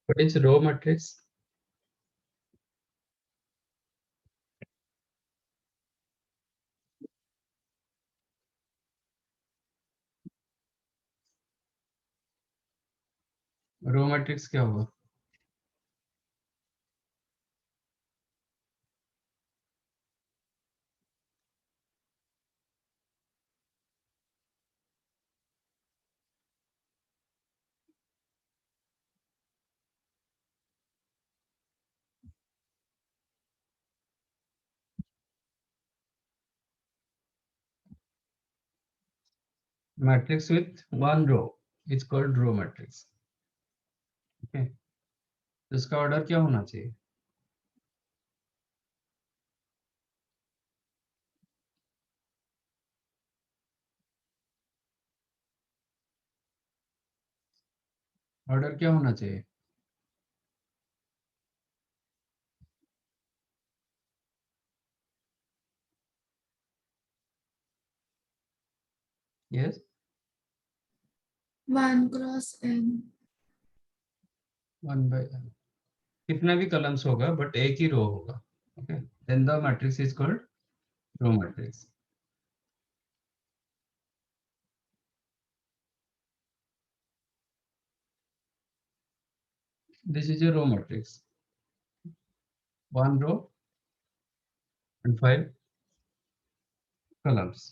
What is row matrix? Row matrix क्या होगा? Matrix with one row is called row matrix. Okay. तो इसका order क्या होना चाहिए? ऑर्डर क्या होना चाहिए? Yes, 1 cross n। 1/n कितना भी कॉलम्स होगा बट एक ही रो होगा. Okay, then the matrix is called row matrix. This is a row matrix. One row and 5 columns.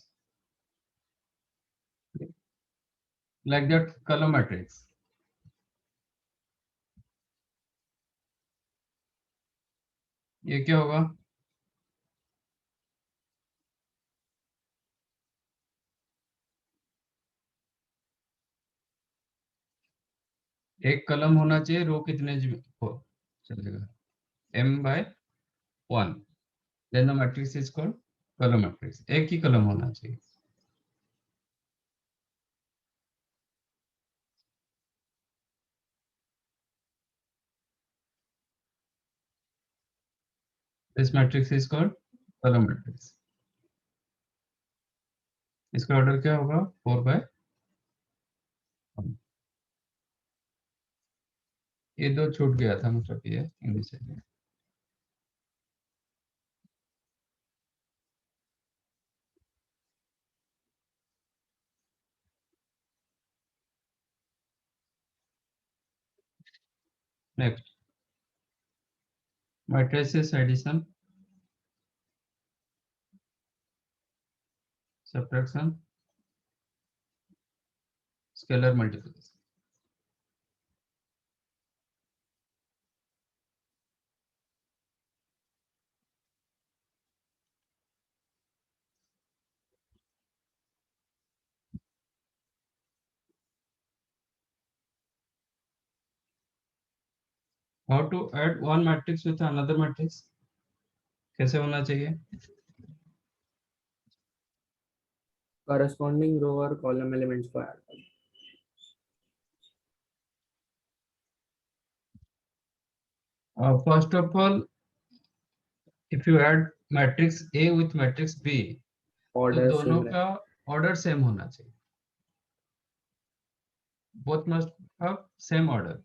Like that column matrix. ये क्या होगा? एक कलम होना चाहिए, रो कितने हो चलेगा? m/1. Then the matrix is called column matrix. एक ही कलम होना चाहिए. This matrix is called column matrix. इसका ऑर्डर क्या होगा? 4/1. ये दो छूट गया था, मतलब ये इंग्लिश है. Next, matrices addition, subtraction, scalar multiplication. How to add one matrix with another matrix? कैसे होना चाहिए? corresponding row or column elements को add करें. First of all, if you add matrix A with matrix B, तो Order दोनों same का order same होना चाहिए. Both must have same order.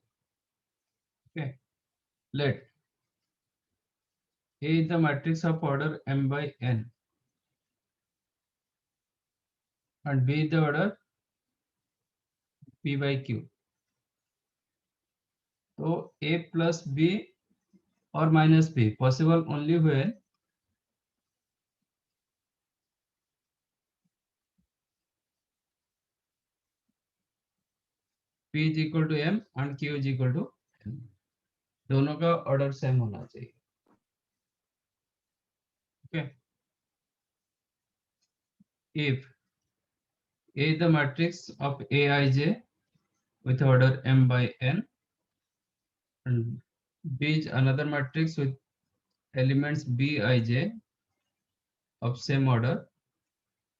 Okay. Let A is the matrix of order m/n and B is the order p/q. So A plus B or minus B possible only when P is equal to m and Q is equal to n. दोनों का order same होना चाहिए. Okay. If A is the matrix of Aij with order m/n and B is another matrix with elements Bij of same order,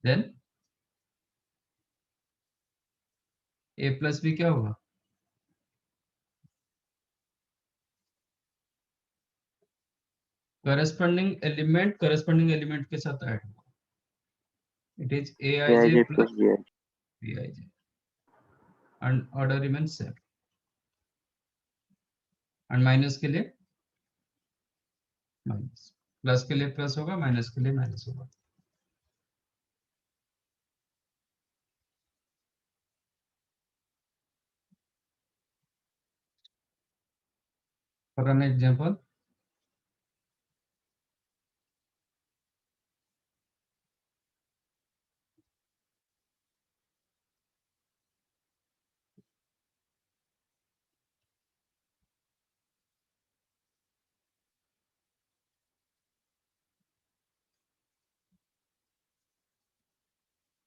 then A plus B क्या होगा? corresponding element के साथ add होगा. It is Aij plus Bij and order remains same. और minus के लिए minus, plus के लिए प्लस होगा, माइनस के लिए माइनस होगा। For an example,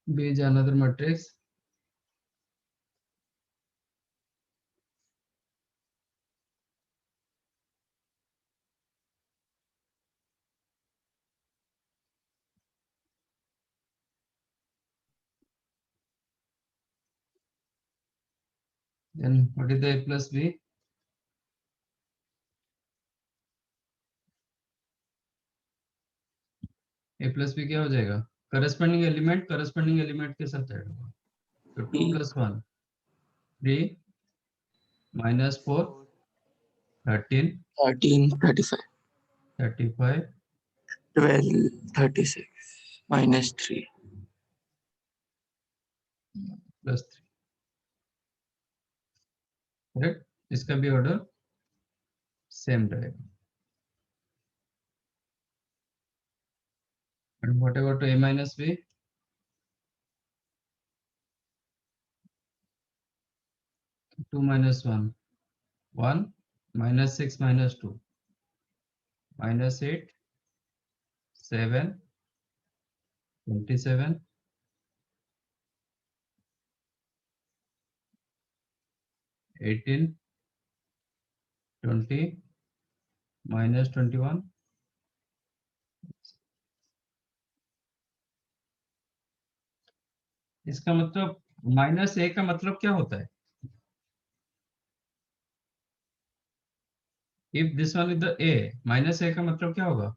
B is another matrix. Then what is the A plus B? A plus B क्या हो जाएगा? करस्पॉन्डिंग एलिमेंट के साथ ऐड होगा। तो 2 plus 1 3 minus 4 13 13, 35, 35 12, 36, minus 3. plus 3, correct? इसका भी ऑर्डर सेम रहेगा। And what about A minus B? Two minus 1 1 minus 6 minus 2 minus 8 7 27 18 20 minus 21। इसका मतलब माइनस ए का मतलब क्या होता है? If this one is the A, minus A का मतलब क्या होगा?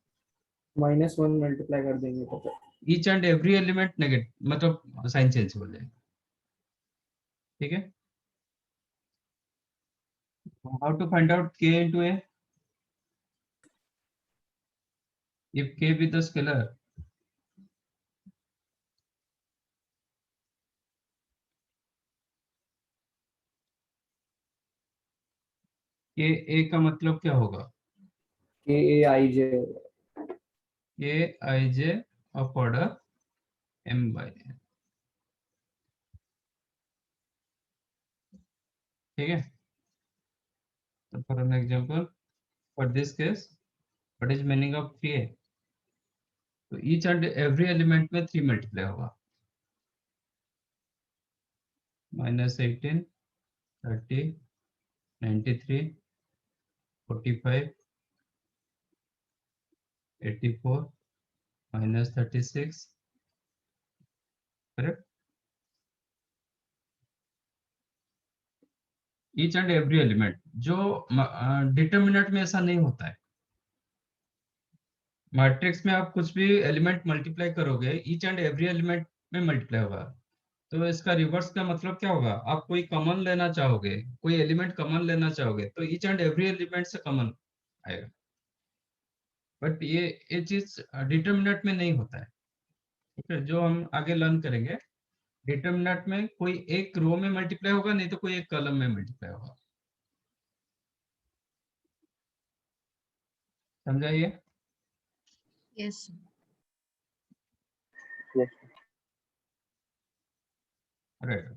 -1 मल्टीप्लाई कर देंगे तो फिर each and every element negative, मतलब साइन चेंज हो जाएगा। ठीक है, हाउ टू फाइंड आउट के इनटू ए? इफ के विद द स्केलर, के ए का मतलब क्या होगा? के ए I J K I J of order m by n। ठीक है, तो for an example, for this case what is meaning of K? तो ईच एंड एवरी एलिमेंट में 3 मल्टीप्लाई होगा। -18 30 93 45 84 -36, correct? Each and every element, जो determinant में ऐसा नहीं होता है। मैट्रिक्स में आप कुछ भी एलिमेंट मल्टीप्लाई करोगे, ईच एंड एवरी एलिमेंट में मल्टीप्लाई होगा। तो इसका रिवर्स का मतलब क्या होगा? आप कोई कॉमन लेना चाहोगे, कोई एलिमेंट कॉमन लेना चाहोगे, तो ईच एंड एवरी एलिमेंट से कॉमन आएगा। बट ये चीज डिटर्मिनेंट में नहीं होता है। ठीक है, जो हम आगे लर्न करेंगे, डिटर्मिनेंट में कोई एक रो में मल्टीप्लाई होगा, नहीं तो कोई एक कॉलम में मल्टीप्लाई होगा। समझाइए? Yes. Yes. Right.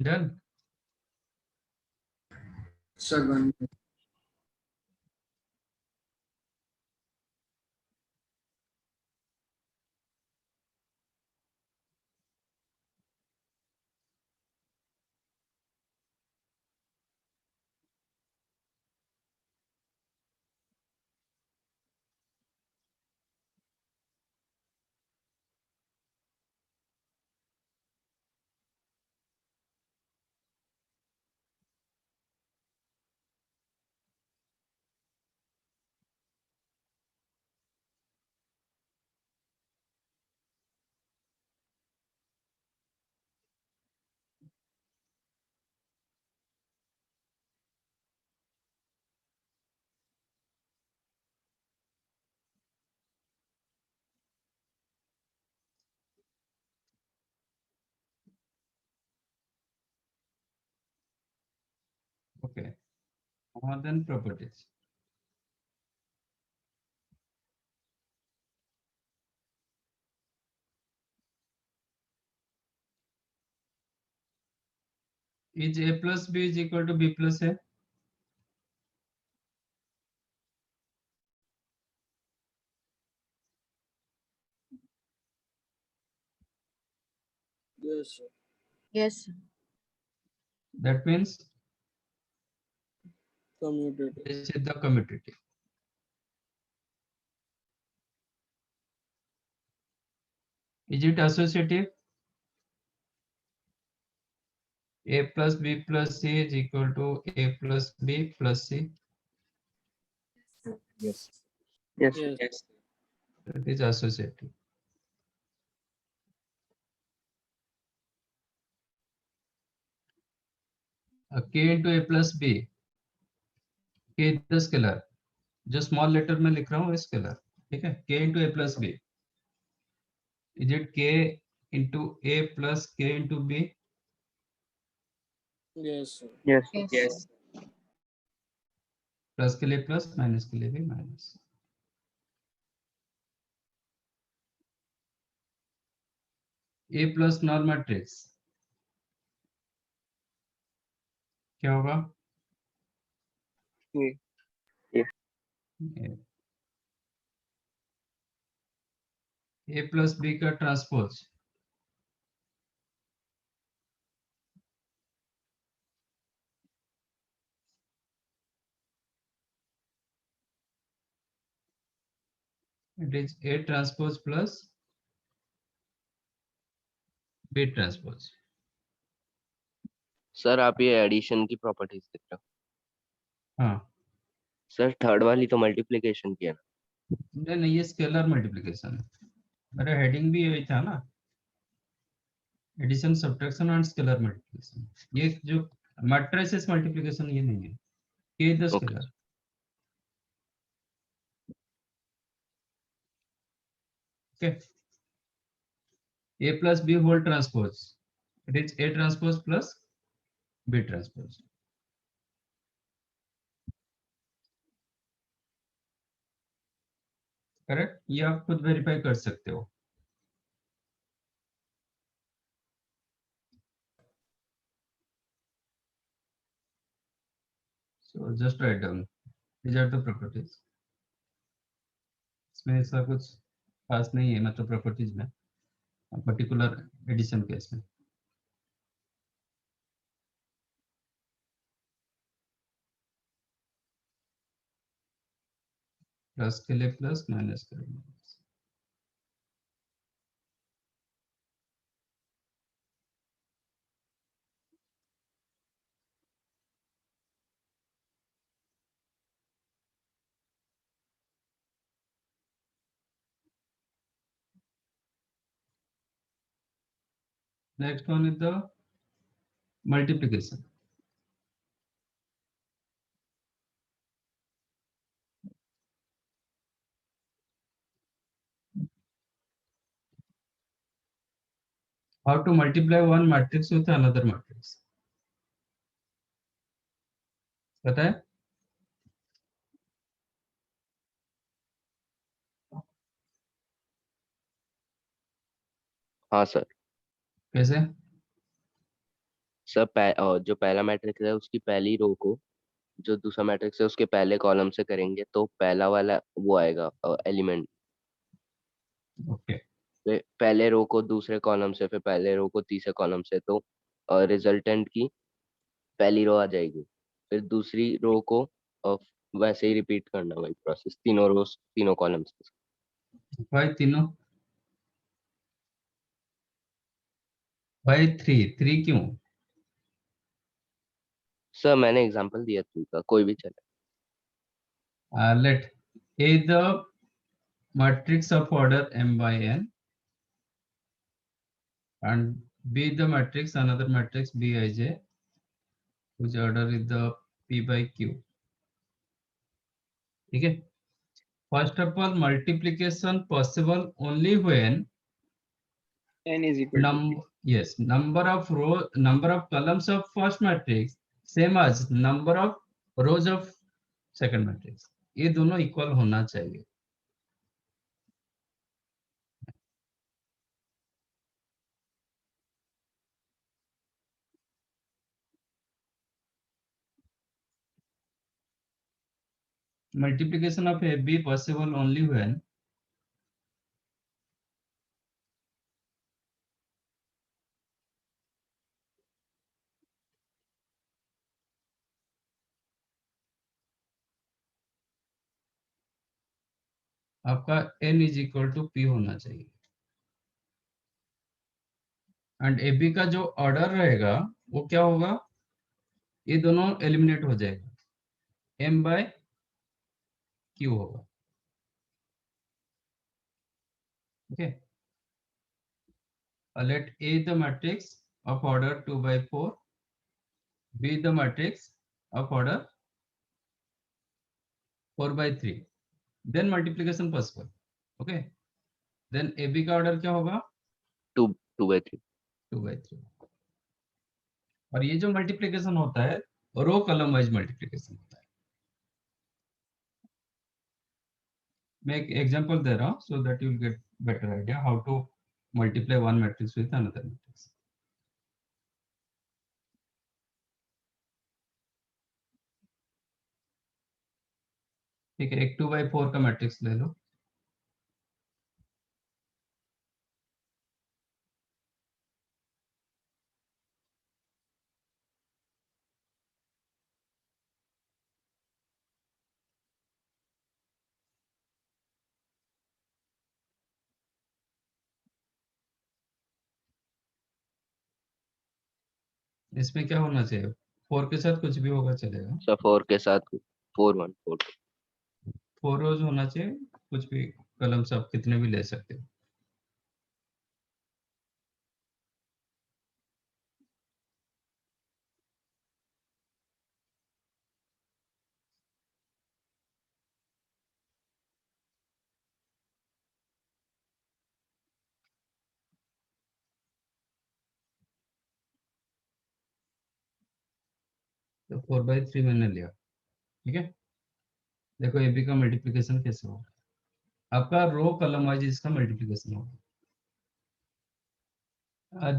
Done. Sir, one. Okay. Then properties. Is A plus B is equal to B plus A? Yes, sir. Yes. That means Commutative. this is the commutative. Is it associative? A plus B plus C is equal to A plus B plus C. Yes. Yes. Yes. That is associative. K into A plus B. K is the scalar. जो small letter में लिख रहा हूँ scalar, ठीक है. K into A plus B. Is it K into A plus K into B? Yes, sir. Yes. Yes. Yes. Plus के लिए plus, minus के लिए भी minus. A plus null matrix क्या होगा? A. A. A plus B का transpose. It is A transpose plus B transpose. Sir आप ये एडिशन की प्रॉपर्टीज देख रहे हो? हाँ. सर थर्ड वाली तो मल्टीप्लिकेशन की है ना? नहीं, ये स्केलर मल्टीप्लिकेशन है. मेरा हेडिंग भी यही था ना, addition subtraction and scalar multiplication. ये जो मैट्रिसेस मल्टीप्लिकेशन ये नहीं है. K is the Okay. scalar. Okay. A plus B whole transpose. It is A transpose plus B transpose. Correct. ये आप खुद वेरीफाई कर सकते हो. So just write down. These are the properties. इसमें ऐसा कुछ खास नहीं है, मतलब प्रॉपर्टीज में पर्टिकुलर एडिशन केस में. प्लस के लिए प्लस, माइनस के लिए minus. Next one is the multiplication. How to multiply one matrix with another matrix? पता है? हाँ सर. कैसे? सर जो पहला मैट्रिक्स है उसकी पहली रो को जो दूसरा मैट्रिक्स है उसके पहले कॉलम से करेंगे तो पहला वाला वो आएगा एलिमेंट। ओके, पहले रो को दूसरे कॉलम से, फिर पहले रो को तीसरे कॉलम से, तो रिजल्टेंट की पहली रो आ जाएगी। फिर दूसरी रो को अ, वैसे ही रिपीट करना वही प्रोसेस तीनों रोज तीनों कॉलम्स। भाई तीनों, भाई थ्री थ्री क्यों? सर मैंने एग्जांपल दिया थ्री का, कोई भी चले। Let A the matrix of order m by n and B the matrix, another matrix Bij, whose order is the p by q. ठीक है, first of all multiplication possible only when n is equal to p. number of columns of first matrix same as number of rows of second matrix, ये दोनों equal होना चाहिए। Multiplication of AB possible only when आपका n is equal to p होना चाहिए and AB का जो order रहेगा वो क्या होगा, ये दोनों एलिमिनेट हो जाएगा, m by q होगा। Okay, let A the matrix of order 2 by 4, B the matrix of order 4 by 3, then multiplication possible। Okay, then AB का ऑर्डर क्या होगा, 2/3। 2 by 3। और ये जो मल्टीप्लिकेशन होता है रो कॉलम वाइज मल्टीप्लिकेशन होता है। मैं एक एग्जांपल दे रहा हूँ so that you will get better idea how to multiply one matrix with another matrix. ठीक है, एक 2 by 4 का मैट्रिक्स ले लो। इसमें क्या होना चाहिए, 4 के साथ कुछ भी होगा चलेगा, सर 4 के साथ 4 1 4 4 रोज होना चाहिए, कुछ भी कलम से आप कितने भी ले सकते हो। तो 4/3 मैंने लिया। ठीक है, देखो AB का मल्टीप्लिकेशन कैसे होगा, आपका रो कॉलम वाइज इसका मल्टीप्लिकेशन होगा।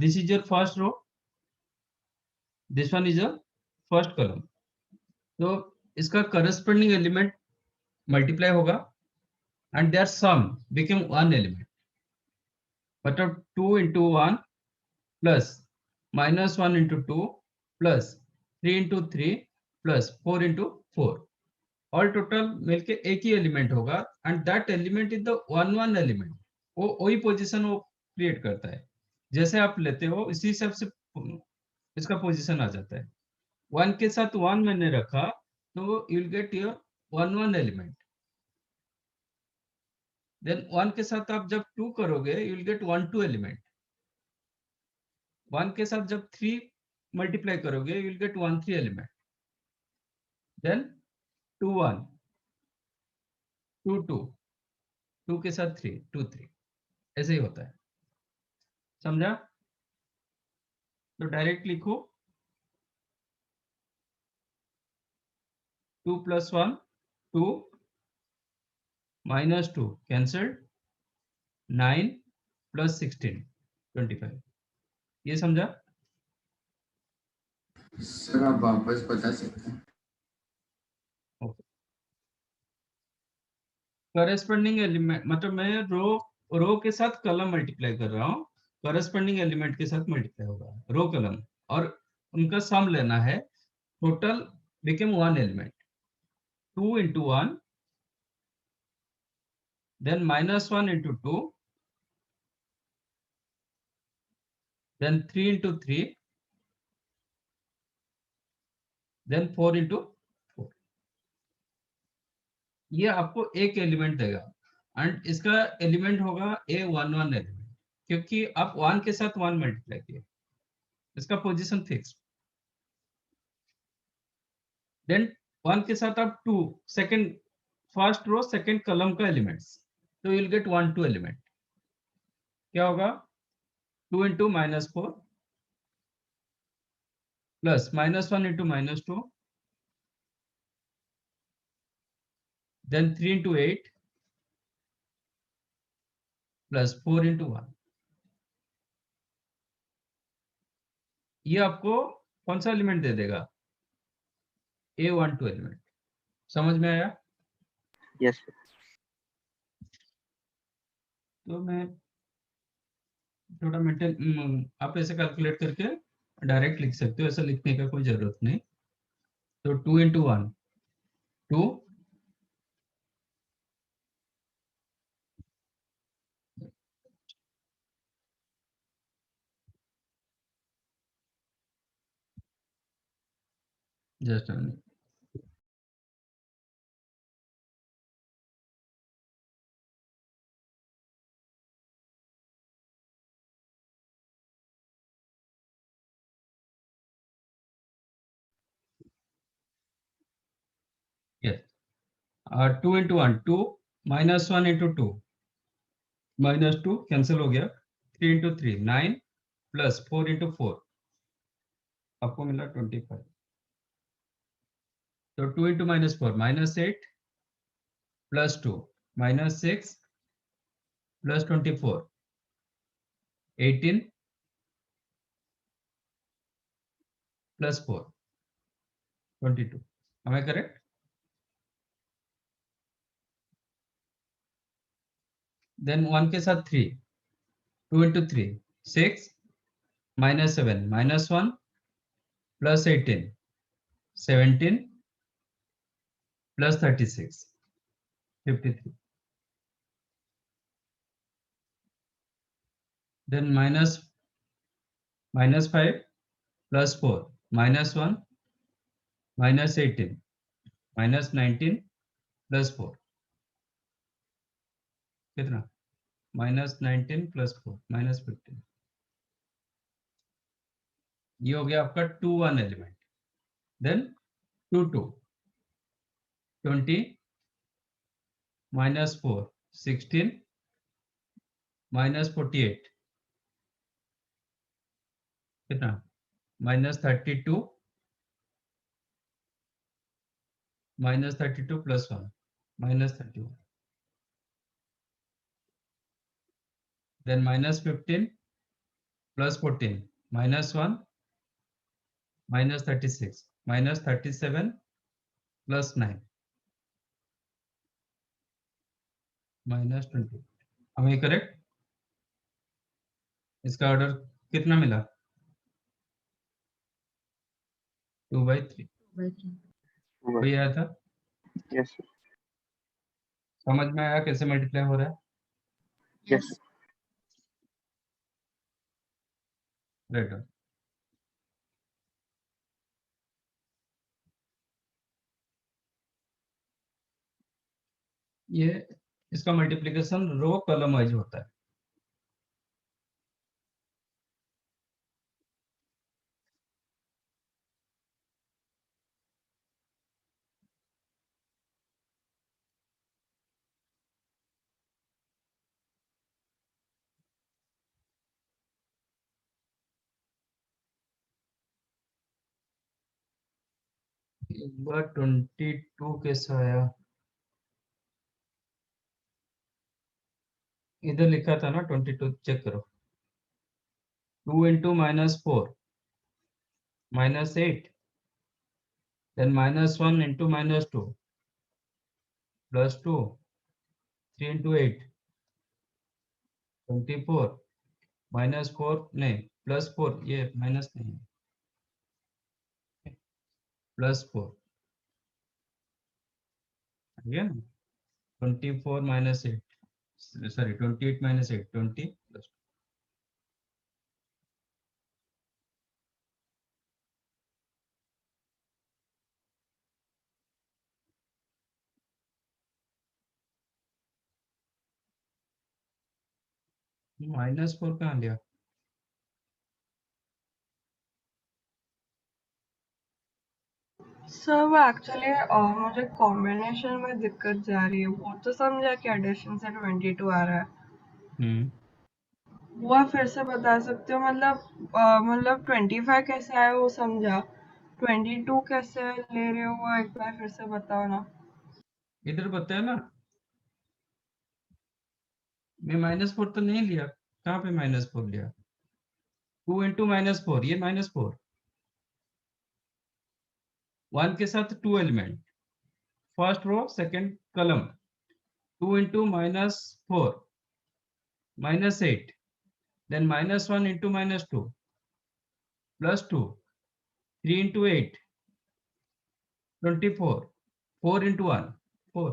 This is your first row, this one is your first column, तो इसका करस्पॉन्डिंग एलिमेंट मल्टीप्लाई होगा and their sum became one element, मतलब 2 into 1 plus minus 1 into 2 plus 3 into 3 plus 4 into 4, all total मिलके एक ही element होगा and that element is the one one element. वो वही position वो क्रिएट करता है, जैसे आप लेते हो इसी हिसाब से इसका पोजीशन आ जाता है। वन के साथ वन मैंने रखा तो you will get your one one element, then one के साथ आप जब टू करोगे you will get 1 2 element, one के साथ जब 3 मल्टीप्लाई करोगे you will get 1 3 element, then 2 1 2 2 2 के साथ 3 2 3, ऐसे ही होता है। समझा? तो डायरेक्ट लिखो 2 + 1 2 -2 कैंसल्ड 9 + 16 25, ये समझा? सर आप वापस बता सकते हैं? करस्पॉन्डिंग एलिमेंट मतलब मैं रो के साथ कलम मल्टीप्लाई कर रहा हूँ, करस्पॉन्डिंग एलिमेंट के साथ मल्टीप्लाई होगा रो कलम, और उनका सम लेना है, total became one element, 2 into 1, then minus 1 into 2, then 3 into 3, then 4 into 4. ये आपको एक एलिमेंट देगा, एंड इसका एलिमेंट होगा A11 एलिमेंट, क्योंकि आप 1 के साथ 1 मल्टीप्लाई किए, इसका पोजीशन फिक्स। देन 1 के साथ आप 2 second first row second column का एलिमेंट्स, तो यू विल गेट 1 2 एलिमेंट। क्या होगा? 2 into -4 plus -1 into -2, then 3 into 8 plus 4 into 1। ये आपको कौन सा एलिमेंट दे देगा? A12 element. समझ में आया? Yes, sir. तो मैं थोड़ा मेंटेन, आप ऐसे कैलकुलेट करके डायरेक्ट लिख सकते हो, ऐसा लिखने का कोई जरूरत नहीं। तो 2 into 1 2, just yes, 2 into 1 2, -1 into 2 -2 cancel हो गया, 3 into 3 9 प्लस 4 into 4 आपको मिला 25। तो 2 into -4 -8 plus 2 -6 plus 24 18 plus 4 22। am I correct? Then 1 के साथ 3, 2 into 3 6 -7 -1 plus 18 17 plus 36 53। Then -5 plus 4 -1 -18 -19 plus 4 कितना? -19 plus 4 -15। ये हो गया आपका 2 1 एलिमेंट। देन 2 2 20 -4 16 -48 कितना? -32 -32 plus 1 -31। Then -15 plus 14 -1 -36 -37 plus 9 -20। हमें करेक्ट? इसका ऑर्डर कितना मिला? 2/3। कोई आया था? Yes, sir. समझ में आया कैसे मल्टीप्लाई हो रहा है? Yes, sir. राइट। ये इसका मल्टीप्लिकेशन रो कॉलम वाइज होता है। एक बार 22 कैसा आया? इधर लिखा था ना 22, चेक करो। 2 into -4 -8, then -1 into -2 +2, 3 into 8 24, -4 नहीं +4, ये माइनस नहीं +4 है ना। 24 -8, सॉरी 28 -8 20 +2। -4 कहाँ लिया? सर वो एक्चुअली मुझे कॉम्बिनेशन में दिक्कत जा रही है, वो तो समझा कि एडिशन से 22 आ रहा है, वो आप फिर से बता सकते हो? मतलब 25 कैसे आया वो समझा, 22 कैसे ले रहे हो वो एक बार फिर से बताओ ना। इधर बताया ना, मैं -4 तो नहीं लिया, कहाँ पे -4 लिया? 2 इंटू -4, ये -4, 1 के साथ 2 element, first row second column, 2 into -4 -8, then -1 into -2 +2, 3 into 8 24, 4 into 1 4,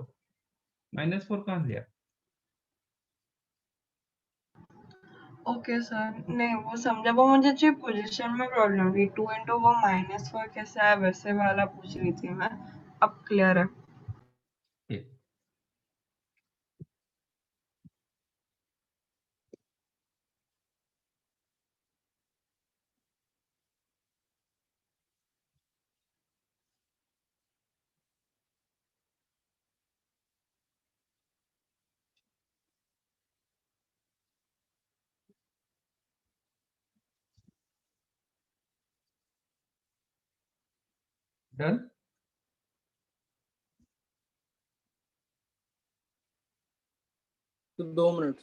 -4 कहाँ लिया? ओके सर, नहीं वो समझा, वो मुझे चाहिए पोजीशन में प्रॉब्लम थी, 2 इंटू वो -4 कैसे आया वैसे वाला पूछ रही थी मैं, अब क्लियर है। ठीक। डन। तो 2 minute.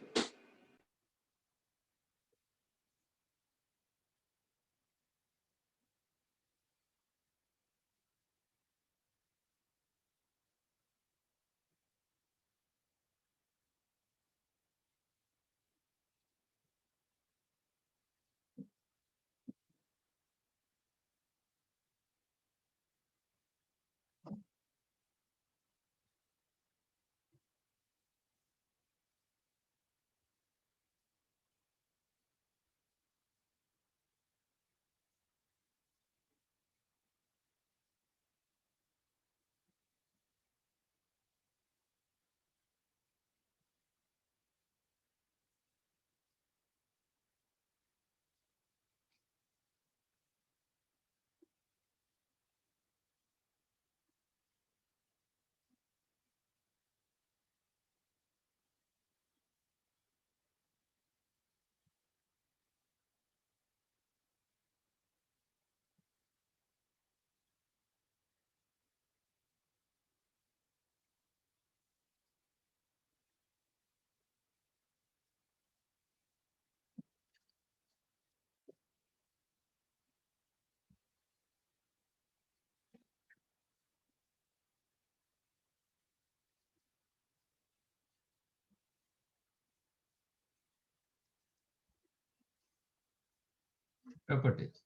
properties.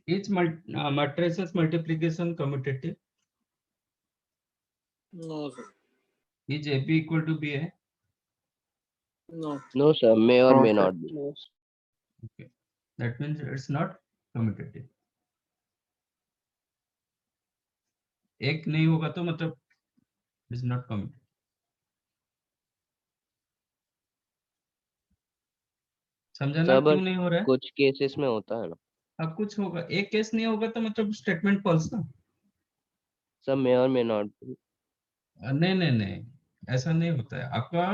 Each matrices multiplication commutative. No sir, Is AB equal to BA? No No, sir. May or No, may sir. not be. Okay, that means it's not commutative. एक नहीं होगा तो मतलब is not commutative. समझा ना sir क्यों but नहीं हो रहा है? कुछ केसेस में होता है ना। अब कुछ होगा, एक केस नहीं होगा तो मतलब स्टेटमेंट फॉल्स ना। सर मे और मे नॉट बी। नहीं नहीं नहीं, ऐसा नहीं होता है आपका।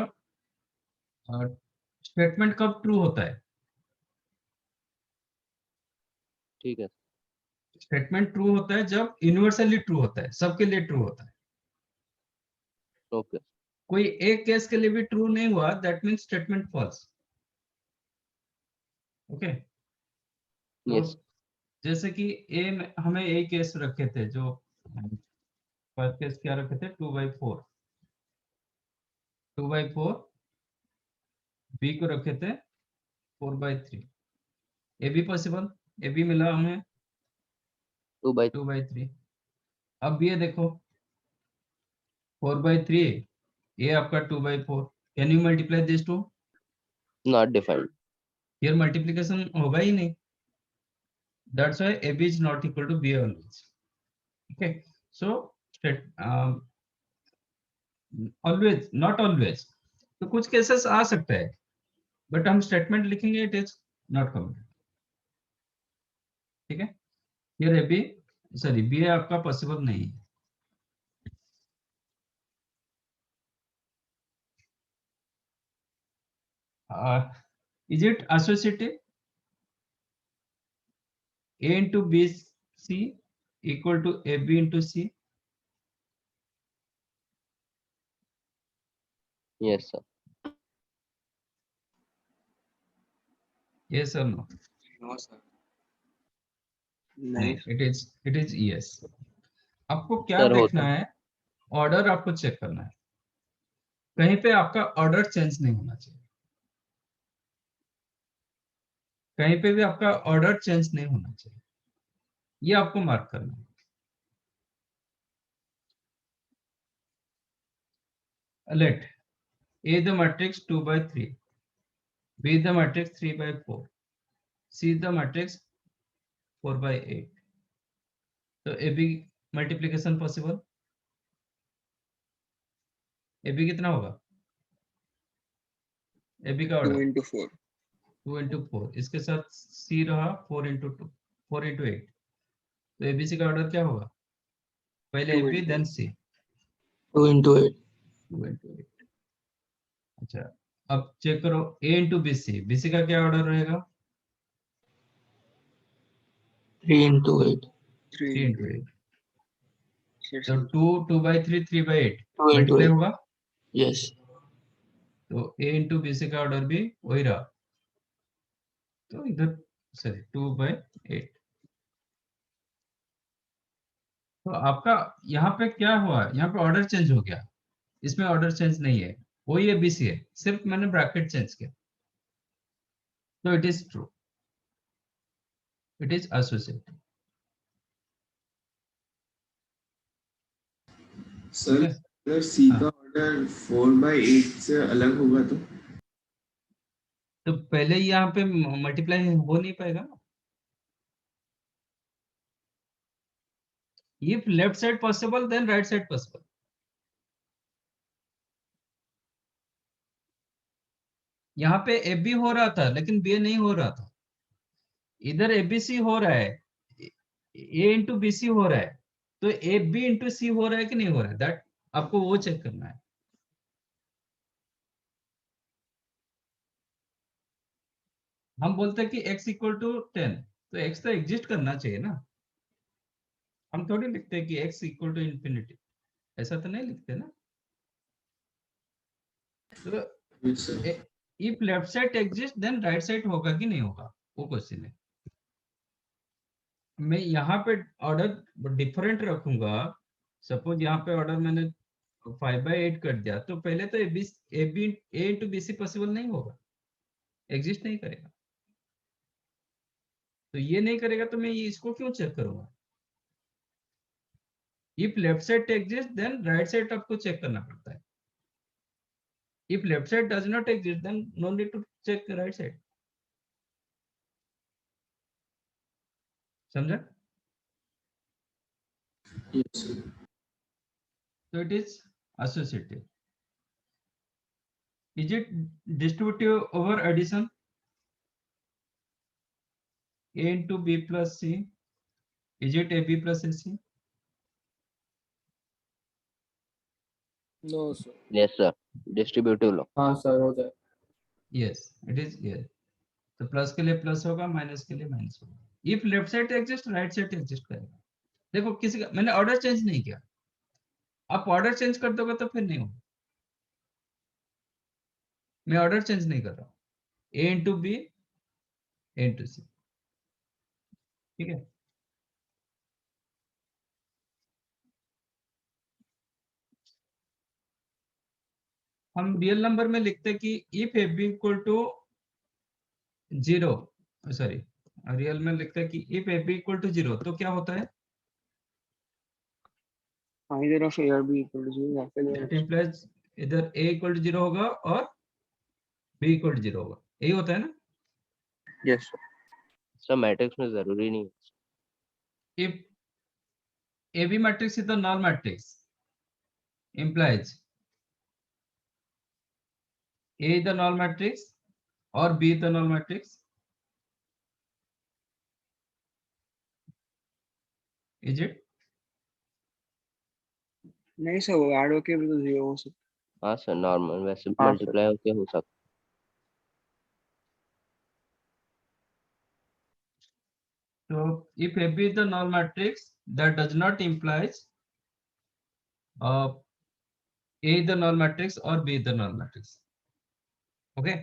स्टेटमेंट कब ट्रू होता है? ठीक है। स्टेटमेंट ट्रू होता है जब यूनिवर्सली ट्रू होता है, सबके लिए ट्रू होता है। ओके। कोई एक केस के लिए भी ट्रू नहीं हुआ, that means statement false. Okay, तो यस जैसे कि ए में हमें ए केस रखे थे, जो फर्स्ट केस क्या रखे थे, 2/4, 2/4, बी को रखे थे 4/3। ए भी पॉसिबल, ए भी मिला हमें 2/3 2/3। अब ये देखो 4/3, ये आपका 2/4, can you multiply this two? Not defined. Here multiplication होगा ही नहीं, that's why AB is not equal to B always. Okay, so always, not always, तो कुछ केसेस आ सकता है, बट हम स्टेटमेंट लिखेंगे इट इज नॉट कम्प्लीट। ठीक है, हियर AB, सॉरी B आपका पॉसिबल नहीं है। Is it associative? A into BC equal to AB into C? Yes sir. Yes or no? No sir. नहीं, it is yes. आपको क्या sir देखना होता है, ऑर्डर आपको चेक करना है, कहीं पे आपका ऑर्डर चेंज नहीं होना चाहिए, कहीं पे भी आपका ऑर्डर चेंज नहीं होना चाहिए, ये आपको मार्क करना है। Let A the matrix 2/3, B the matrix 3/4, C the matrix 4/8, तो AB मल्टीप्लिकेशन पॉसिबल, AB कितना होगा, AB का 2 ऑर्डर into 4। 2 into 4, इसके साथ C रहा 4 into 2, 4 into 8, तो ABC का ऑर्डर क्या होगा, पहले 2 AB into then C, 2 into 8. 2 into 8। अच्छा, अब चेक करो A into BC, BC का क्या ऑर्डर रहेगा, 3 into 8. 3 3 into into 8। 8, तो 2/3, 3/8 2 into मल्टीप्लाई 8. होगा, Yes. तो A into BC का ऑर्डर भी वही रहा, तो इधर सॉरी 2/8। तो आपका यहाँ पे क्या हुआ, यहाँ पे ऑर्डर चेंज हो गया, इसमें ऑर्डर चेंज नहीं है, वही है BC है, सिर्फ मैंने ब्रैकेट चेंज किया, तो it is true, it is associative. Sir अगर सी हाँ। का ऑर्डर 4/8 से अलग होगा तो पहले यहाँ पे मल्टीप्लाई हो नहीं पाएगा ना, if left side possible then right side possible। यहाँ पे AB हो रहा था लेकिन BA नहीं हो रहा था, इधर ABC हो रहा है, A into BC हो रहा है, तो AB into C हो रहा है कि नहीं हो रहा है, दैट आपको वो चेक करना है। हम बोलते हैं कि x इक्वल टू 10, तो x तो एग्जिस्ट करना चाहिए ना, हम थोड़ी लिखते हैं कि x इक्वल टू इंफिनिटी, ऐसा तो नहीं लिखते ना। तो if left side exist then right side होगा कि नहीं होगा, वो क्वेश्चन है। मैं यहाँ पे ऑर्डर डिफरेंट रखूंगा, सपोज यहाँ पे ऑर्डर मैंने 5/8 कर दिया, तो पहले तो A into BC पॉसिबल नहीं होगा, एग्जिस्ट नहीं करेगा, तो ये नहीं करेगा तो मैं ये इसको क्यों चेक करूंगा। If left side exist then right side आपको चेक करना पड़ता है, if left side does not exist then no need to check right side, समझा। Yes, sir. So it is associative. Is it distributive over addition? A into B plus C. Is it AB plus AC? No, sir. Yes sir. Distributive law. हाँ sir हो जाए. Yes, it is yes. तो plus के लिए plus होगा, minus के लिए minus होगा। If left side exist right side exist करेगा। देखो किसी का मैंने ऑर्डर चेंज नहीं किया, आप ऑर्डर चेंज कर दोगे तो फिर नहीं होगा। मैं ऑर्डर चेंज नहीं कर रहा हूँ, A into B, A into C, ठीक है। हम रियल नंबर में लिखते हैं कि if A B equal to 0, sorry, real में लिखते हैं कि if A B equal to 0, तो क्या होता है? either of A or B equal to 0 या फिर दैट इंप्लाइज इधर ए इक्वल टू 0 होगा और बी इक्वल टू 0 होगा, यही होता है ना? yes sir. सर मैट्रिक्स में जरूरी नहीं है। If AB matrix is the null matrix, implies A is the null matrix or B is the null matrix? Is it? नहीं सर, वो ऐड होके भी तो 0 हो सकता हाँ सर, नॉर्मल वैसे हाँ, मल्टीप्लाई होके हो सकता। So if AB is the null matrix, that does not implies A is the null matrix or B is the null matrix. Okay.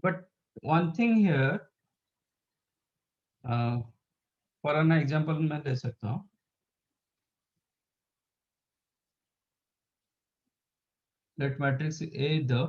But one thing here, for an example मैं ले सकता हूँ। Let matrix A is the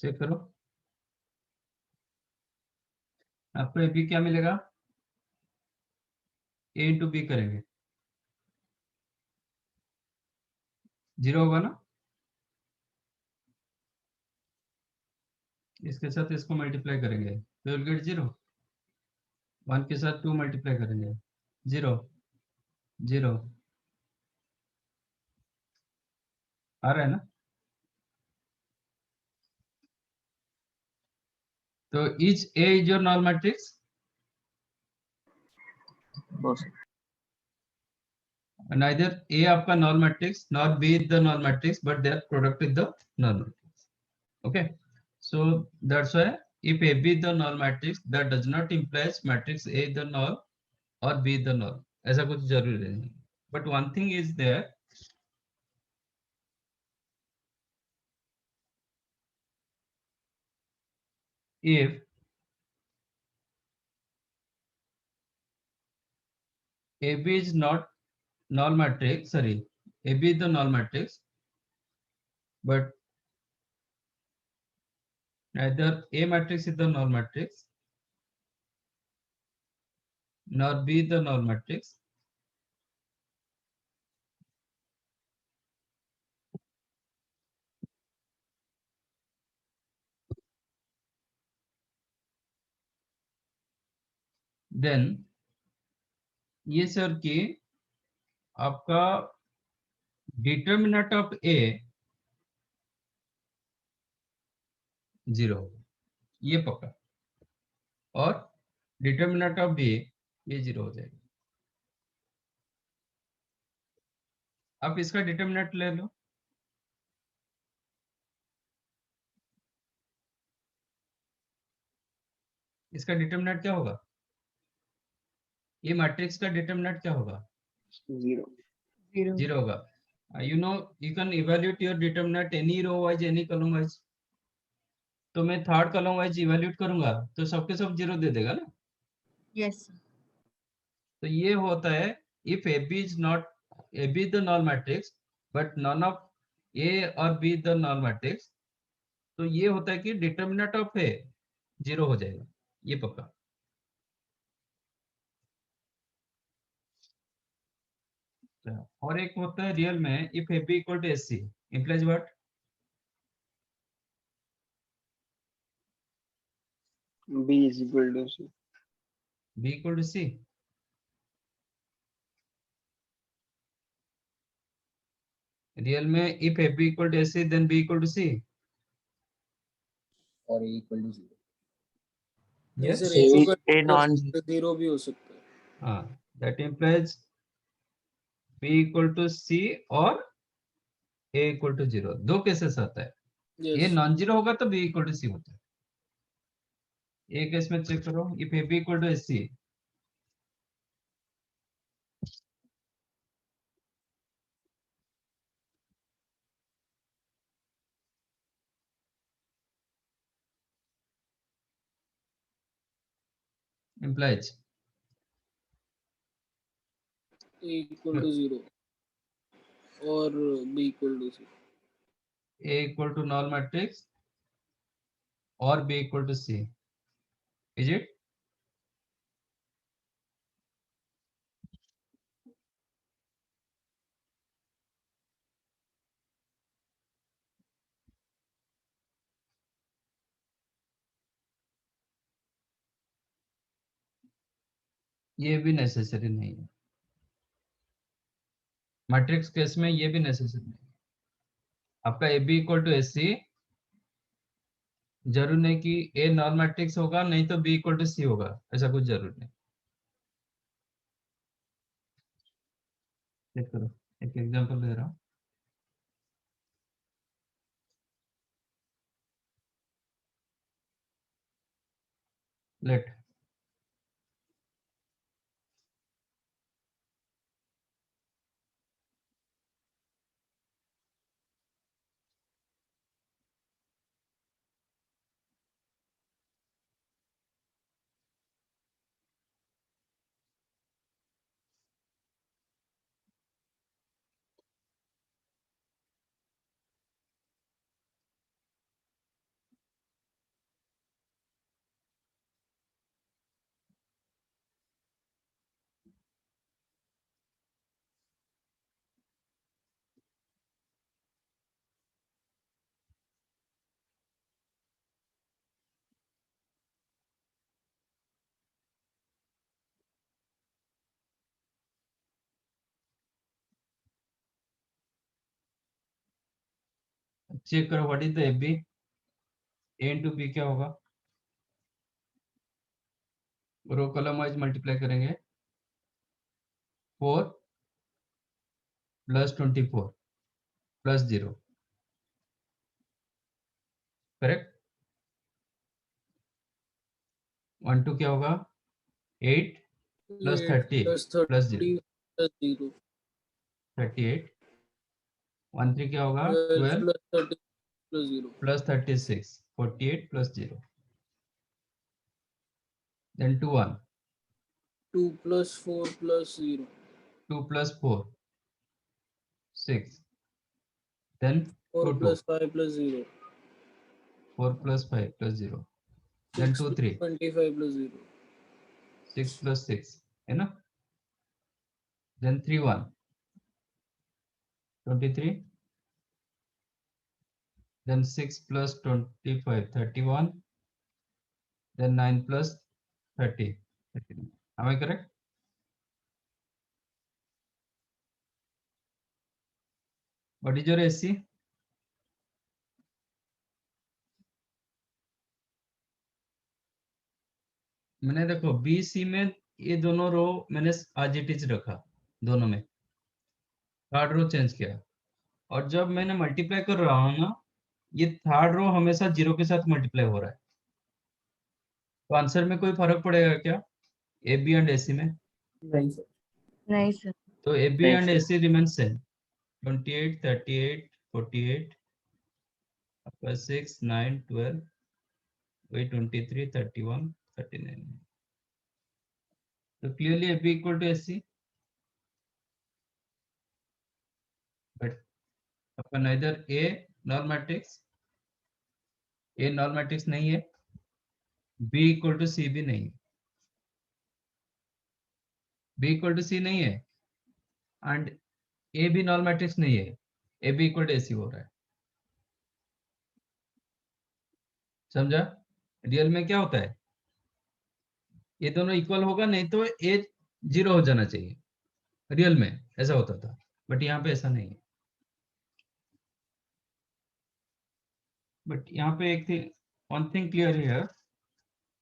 check करो, आपको AB क्या मिलेगा? A into B करेंगे, 0 होगा ना? इसके साथ इसको मल्टीप्लाई करेंगे तो विल गेट 0। 1 के साथ 2 मल्टीप्लाई करेंगे, 0 0, आ रहा है ना? तो is A is your null matrix? हो सकता Neither A आपका null matrix nor B is the null matrix, but their product is the null matrix. Okay, so that's why if AB is the null matrix, that does not implies matrix A is the null or B is the null. ऐसा कुछ जरूरी नहीं. But one thing is there, if AB is not null matrix, sorry, AB is the null matrix, but neither A matrix is the null matrix nor B is the null matrix, then ये sir कि आपका determinant of A 0, ये पक्का, और determinant of B ये 0 हो जाएगा। आप इसका डिटर्मिनेंट ले लो, इसका डिटर्मिनेंट क्या होगा? ये मैट्रिक्स का डिटर्मिनेंट क्या होगा? 0 0 होगा। You know, you can evaluate your determinant any row wise, any column wise. तो मैं थर्ड कॉलम वाइज इवैल्यूएट करूंगा तो सबके सब 0 दे देगा ना? Yes. तो ये होता है if AB is not, AB is the null matrix but none of A और B is the null matrix, तो ये होता है कि डिटर्मिनेंट ऑफ A 0 हो जाएगा, ये पक्का। और एक होता है रियल में if A B equal to S C implies what? B is equal to C. B equal to C. Real में if a b equal to AC then B equal to C. और A equal to 0. Yes. Sir A को A non zero भी हो सकता है. हाँ, that implies B equal to C और A equal to 0. दो केसेस आता है. Yes. A नॉन जीरो होगा तो B equal to C होता है. एक केस में चेक करो if a b equal to AC. Implies A equal to 0 और B equal to 0. A equal to null matrix or B equal to C. Is it? ये भी necessary नहीं है. मैट्रिक्स केस में ये भी नेसेसरी नहीं है. आपका A B equal to S C जरूर नहीं कि ए नॉन मैट्रिक्स होगा नहीं तो बी इक्वल टू सी होगा, ऐसा कुछ जरूर नहीं. चेक करो, एक एग्जांपल दे रहा हूँ. लेट चेक करो what is the A B. A into B क्या होगा? रो कॉलम वाइज मल्टीप्लाई करेंगे. 4 प्लस 24 प्लस 0. करेक्ट. 1 2 क्या होगा? 8 प्लस 30 प्लस 0 plus 0. 38. 1 3 क्या होगा? 12 plus 30 plus 0. plus 36 48 plus 0. Then 2 1 2 plus 4 plus 0. 2 plus 4 6. Then 4 2 2 plus 5 plus 0. 4 plus 5 plus 0. Then 2 3 25 plus 0. 6 plus 6 है ना. Then 3 1 23. Then 6 plus 25 31. Then 9 plus 30 39. Am I correct? What is your SC? मैंने देखो B C में ये दोनों रो मैंने आज इट इज रखा, दोनों में थर्ड रो चेंज किया. और जब मैंने मल्टीप्लाई कर रहा हूँ ना, ये थर्ड रो हमेशा 0 के साथ मल्टीप्लाई हो रहा है. तो आंसर में कोई फर्क पड़ेगा क्या ए बी एंड एसी में? नहीं सर. नहीं सर. तो ए बी नहीं, and sir. AC remain same. 28 38 48 आपका 6 9 12 वही 23 31 39. तो clearly A B equal to AC. But अपन इधर A non matrix, A non matrix नहीं है, बी इक्वल टू सी भी नहीं है. बी इक्वल टू सी नहीं है एंड ए भी नॉन मैट्रिक्स नहीं है, ए बी इक्वल टू ए सी हो रहा है। समझा? रियल में क्या होता है, ये दोनों इक्वल होगा, नहीं तो ए 0 हो जाना चाहिए। रियल में ऐसा होता था, बट यहाँ पे ऐसा नहीं है। बट यहाँ पे एक thing, one thing clear here,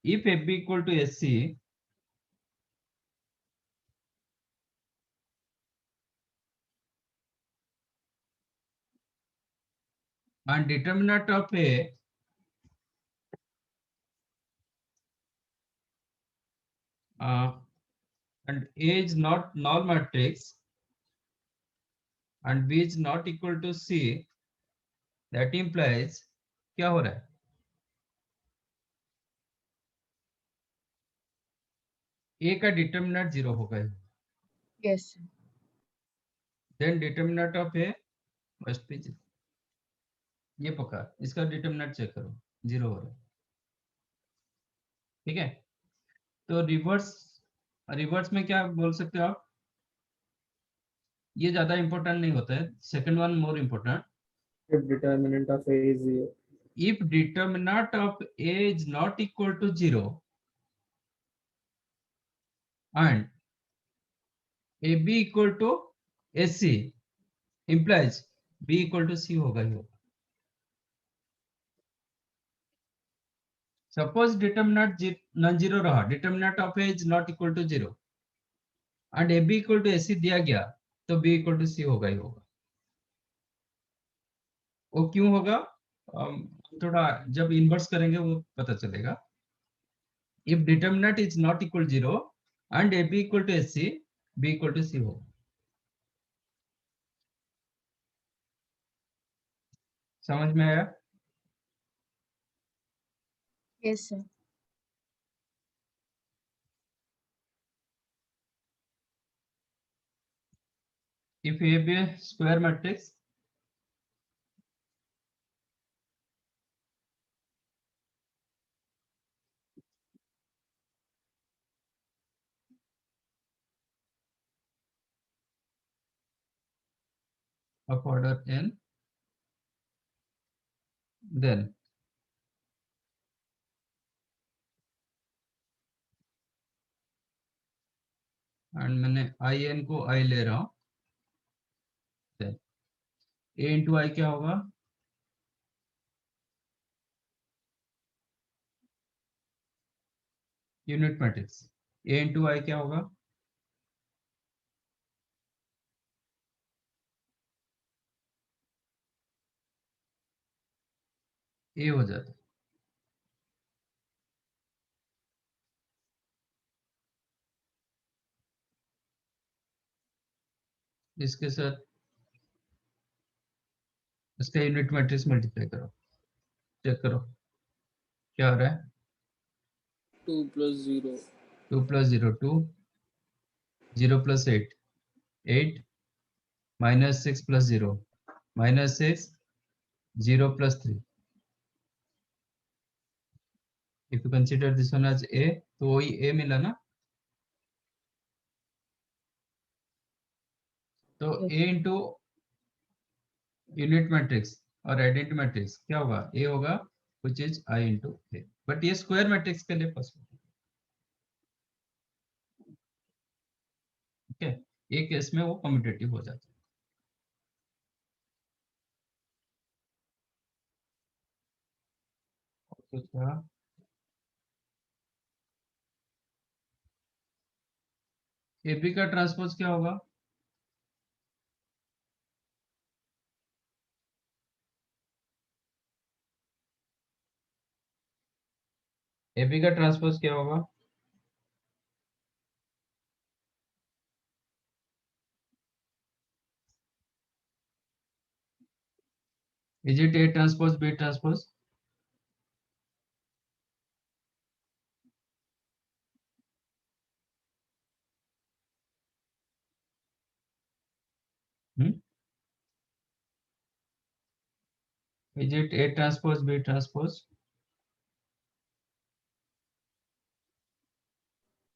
if A B equal to S C, and determinant of A and A is not null matrix and B is not equal to C, that implies क्या हो रहा है, A का determinant 0 होगा, Yes, sir. then determinant of A must be 0. ये पक्का, इसका determinant check करो, 0 हो रहा है। ठीक है, तो रिवर्स में क्या बोल सकते हो आप, ये ज्यादा इंपॉर्टेंट नहीं होता है, second one more important. If determinant of A is 0. If determinant of A is not equal to 0 and AB equal to AC implies B equal to C होगा ही होगा। सपोज डिटर्मिनेंट नॉन जीरो रहा, determinant of A is not equal to 0 and AB equal to AC दिया गया, तो B equal to C होगा ही होगा। वो क्यों होगा, थोड़ा जब इन्वर्स करेंगे वो पता चलेगा। If determinant is not equal 0 and AB equal to AC, B equal to C होगा। समझ में आया? Yes, sir. If A be a square matrix, of order n, then and मैंने in को I ले रहा हूँ, then A into I क्या होगा, unit matrix. A into I क्या होगा, A हो जाता है। इसके साथ इसका यूनिट मैट्रिक्स मल्टीप्लाई करो, चेक करो क्या हो रहा है। 2 plus 0. 2 plus 0 2, 0 plus 8 8, minus 6 plus 0 minus 6, 0 plus 3। if you consider this one as A, तो वही A मिला ना, तो A into यूनिट मैट्रिक्स और आइडेंटिटी मैट्रिक्स क्या होगा, A होगा which is I into A, but ये स्क्वायर मैट्रिक्स के लिए पॉसिबल है। ठीक है, एक केस में वो कम्यूटेटिव हो जाता है। AB का ट्रांसपोज क्या होगा, AB का ट्रांसपोज क्या होगा, is it A transpose B transpose? Is it A transpose B transpose?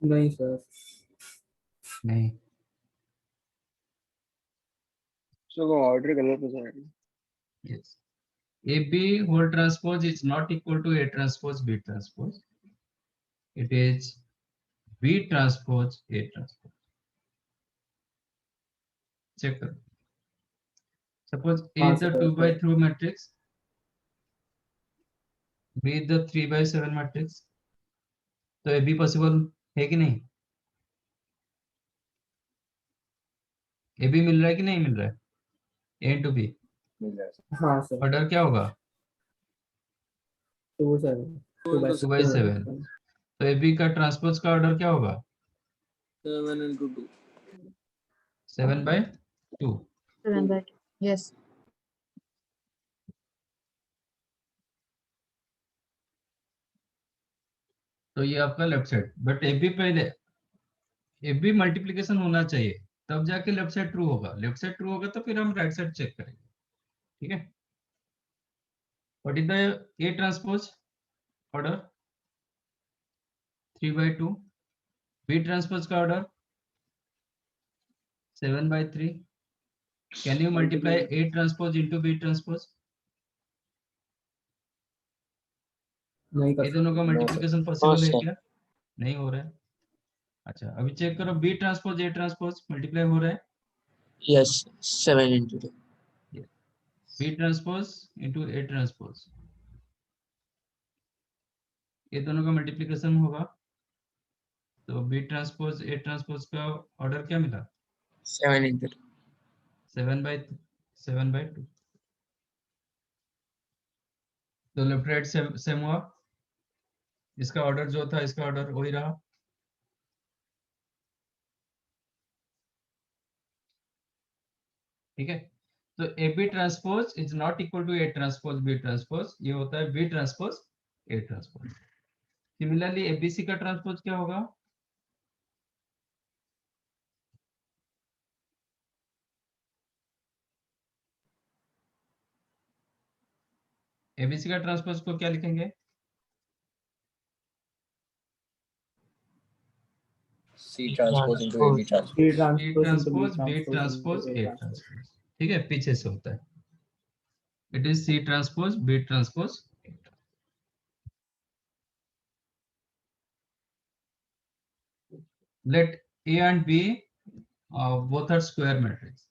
नहीं सर। नहीं, So वो ऑर्डर गलत हो जाएगा. Yes. AB whole transpose is not equal to A transpose B transpose. It is B transpose A transpose. Check करो. Suppose A is the 2/3 matrix, B is the 3/7 matrix. तो AB possible है कि नहीं? AB मिल रहा है कि नहीं मिल रहा है? A into B. हाँ सर. ऑर्डर क्या होगा? 2/7. 2/7. तो AB का ट्रांसपोज का ऑर्डर क्या होगा? 7 into 2. 7/2. 7/2. Yes. तो ये आपका लेफ्ट साइड. बट AB पहले AB मल्टीप्लिकेशन होना चाहिए, तब जाके लेफ्ट साइड ट्रू होगा. लेफ्ट साइड ट्रू होगा तो फिर हम राइट साइड चेक करेंगे. ठीक है. What is the A transpose order? 3/2. B transpose का order 7/3. Can you multiply A transpose into B transpose? नहीं कर ये दोनों का सकते. मल्टीप्लिकेशन पॉसिबल है क्या? नहीं हो रहा है. अच्छा, अभी चेक करो. B transpose A transpose multiply हो रहा है? Yes, 7 into 2. B transpose into A transpose, ये दोनों का मल्टीप्लिकेशन होगा तो B ट्रांसपोज A ट्रांसपोज का ऑर्डर क्या मिला? 7 into 2. 7/2. तो लेफ्ट राइट सेम हुआ. इसका ऑर्डर जो था इसका ऑर्डर वही रहा. ठीक है. तो AB transpose is not equal to A transpose B transpose. ये होता है B transpose A transpose. Similarly ABC का ट्रांसपोज क्या होगा? ABC का ट्रांसपोज को क्या लिखेंगे? C transpose into AB transpose. B B transpose transpose B transpose A transpose. ठीक है, पीछे से होता है. It is C transpose B transpose. Let A and B both are square matrix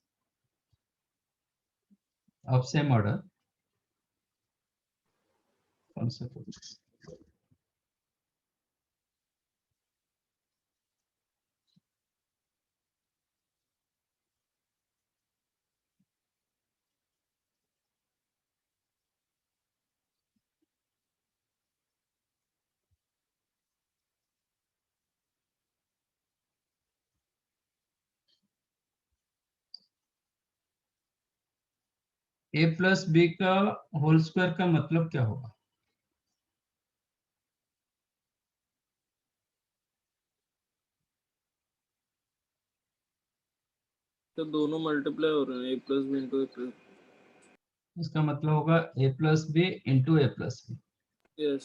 of same order. One second. A plus B का whole square का मतलब क्या होगा? तो दोनों मल्टीप्लाई हो रहे हैं A plus B into A plus. इसका मतलब होगा A plus B into A plus B. Yes.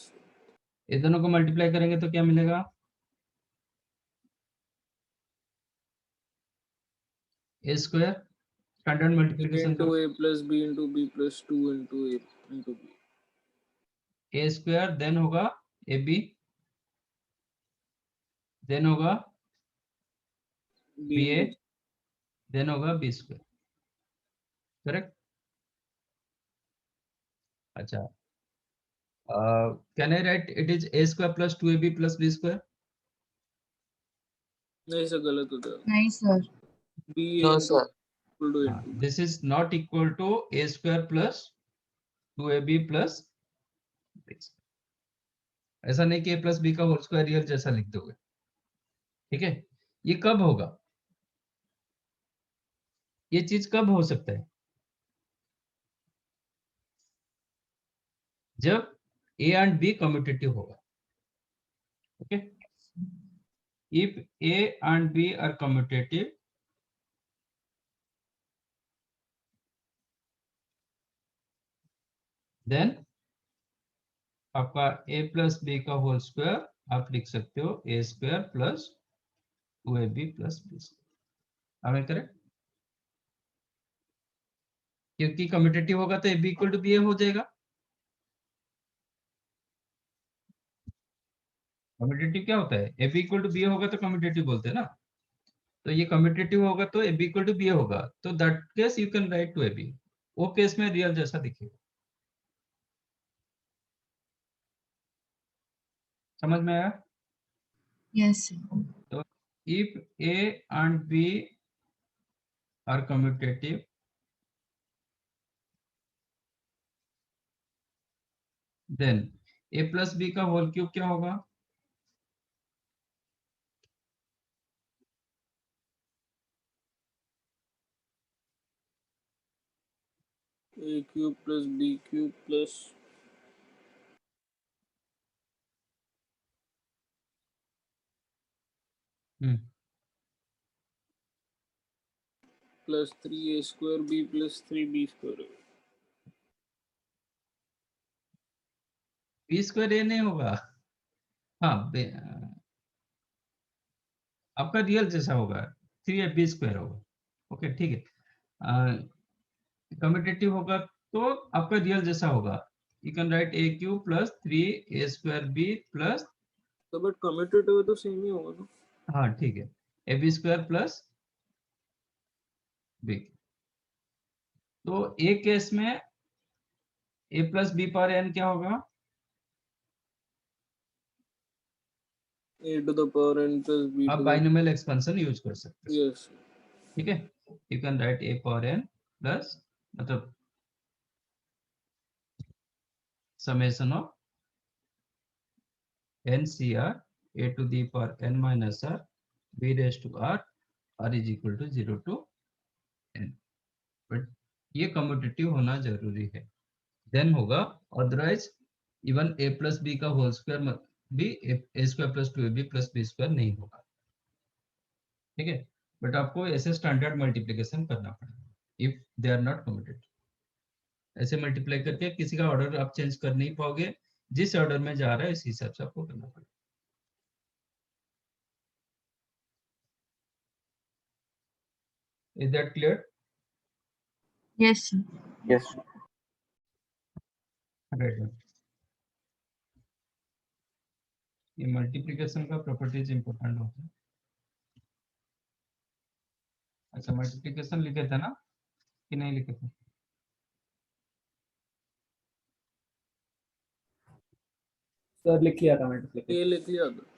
ये दोनों को मल्टीप्लाई करेंगे तो क्या मिलेगा? A square standard A multiplication into करो. A plus B into B plus 2 into A into B. A square then होगा AB देन होगा B BA into देन होगा B स्क्वायर. करेक्ट. अच्छा, can I write it is A square plus 2AB plus B square? नहीं sir, गलत हो जाएगा. नहीं sir. B No, into sir. equal to into B. This is not equal to A square plus 2AB plus B. ऐसा नहीं कि A plus B का whole square real जैसा लिख दोगे. ठीक है. ये कब होगा? ये चीज कब हो सकता है? जब A and B कम्यूटेटिव होगा. Okay. If A and B are commutative, then आपका A प्लस B का होल स्क्वायर आप लिख सकते हो A square plus 2AB plus B square. हमें करेक्ट. क्योंकि कम्यूटेटिव होगा तो A B equal to B A हो जाएगा। कम्यूटेटिव क्या होता है, A B equal to B A होगा तो कम्यूटेटिव बोलते हैं ना। तो ये कम्यूटेटिव होगा तो A B equal to B A होगा, तो that case you can write to A B, वो केस में रियल जैसा दिखेगा। समझ में आया? Yes, sir. तो if a and b are commutative, then a plus b का होल क्यूब क्या होगा? A cube plus B cube plus plus 3a square B plus 3b square. B square A नहीं होगा। हाँ, आपका रियल जैसा होगा, 3ab स्क्वायर होगा। ओके ठीक है। कम्यूटेटिव होगा तो आपका रियल जैसा होगा, you can write A cube plus 3a square B plus, तो बट कम्यूटेटिव तो सेम ही होगा ना। हाँ ठीक है, A B square plus B. तो एक केस में ए प्लस बी पर एन क्या होगा? A to the power N plus B आप to the binomial expansion use कर सकते हैं। यस। ठीक है, you can write A power N plus, मतलब summation of N C R A to the power N minus R B raise to R is equal to 0 to N. But ये commutative होना जरूरी है, then होगा, otherwise even A plus B का whole square भी A square plus 2ab plus B square नहीं होगा। ठीक है, बट आपको ऐसे स्टैंडर्ड मल्टीप्लिकेशन करना पड़ेगा if they are not commutative. ऐसे मल्टीप्लाई करके किसी का ऑर्डर आप चेंज कर नहीं पाओगे, जिस ऑर्डर में जा रहा है इसी हिसाब से आपको करना पड़ेगा। Is that clear? Yes, sir. Yes. Right, ये मल्टीप्लिकेशन का प्रॉपर्टीज इंपॉर्टेंट होता है। अच्छा, मल्टीप्लिकेशन लिखे थे ना कि नहीं लिखे थे? सर लिख लिया था मैंने। ये लिख लिया था।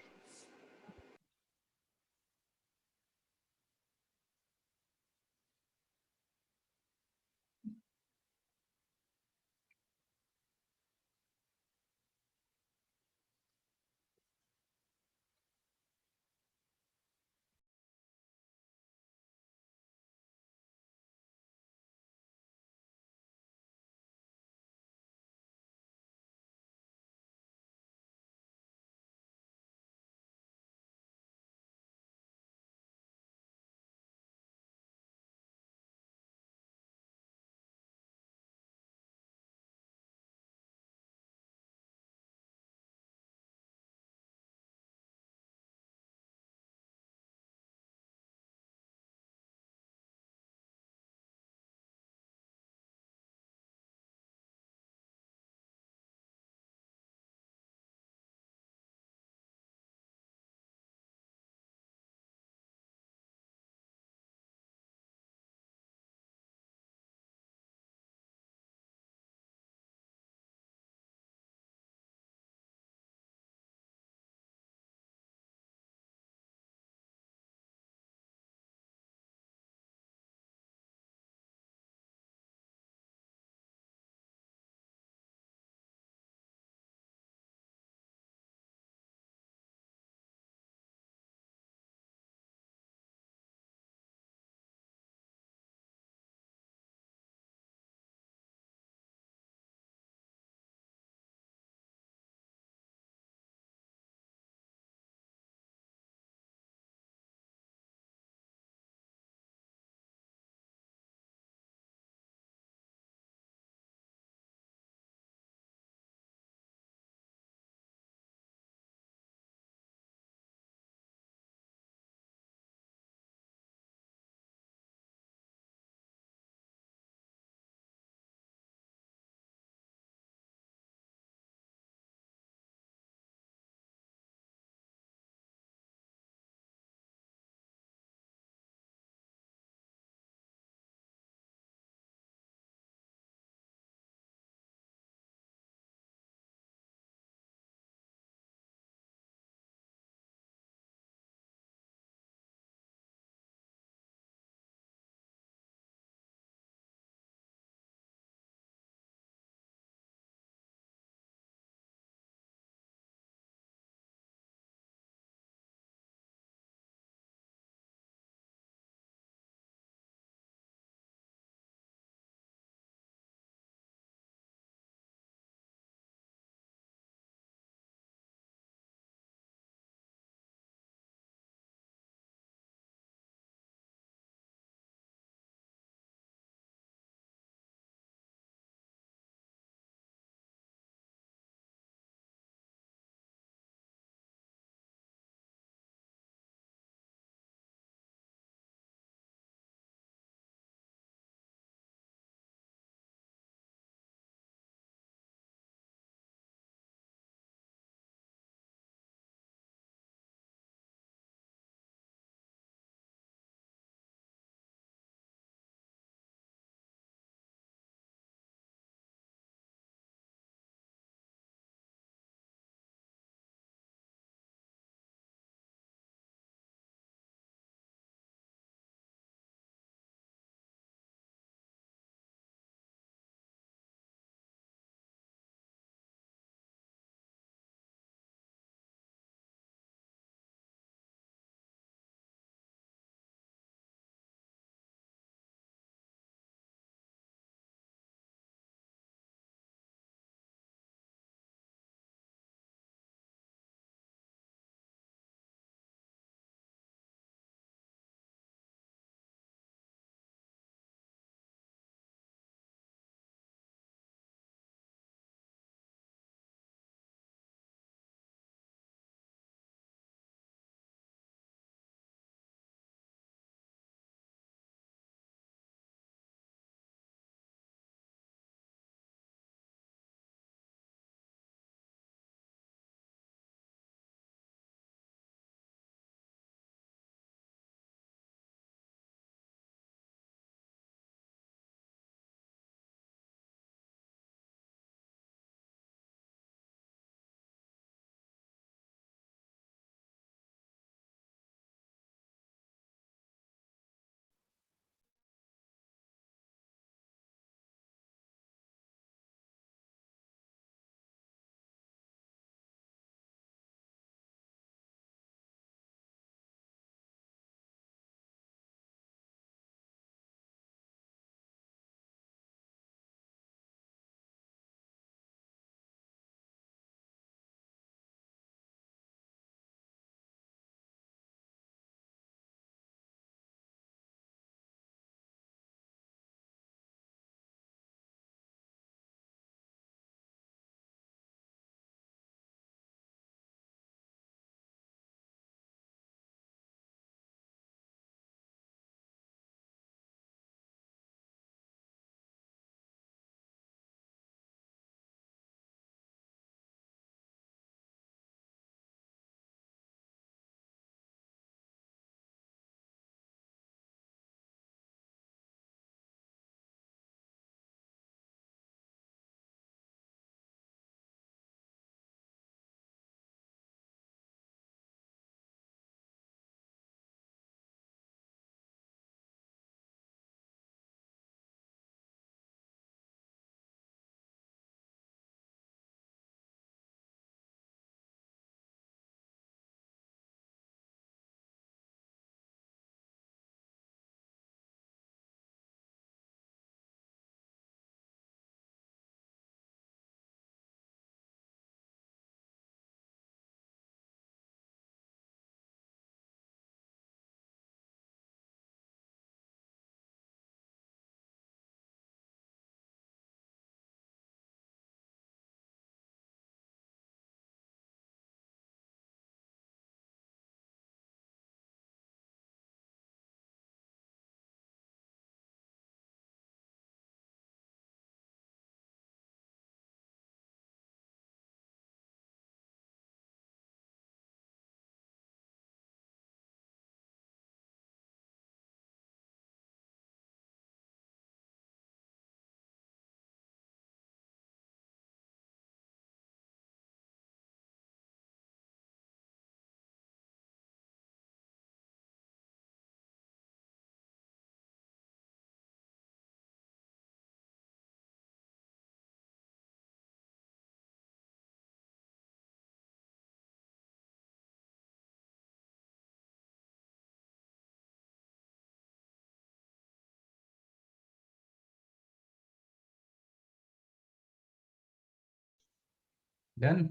Done.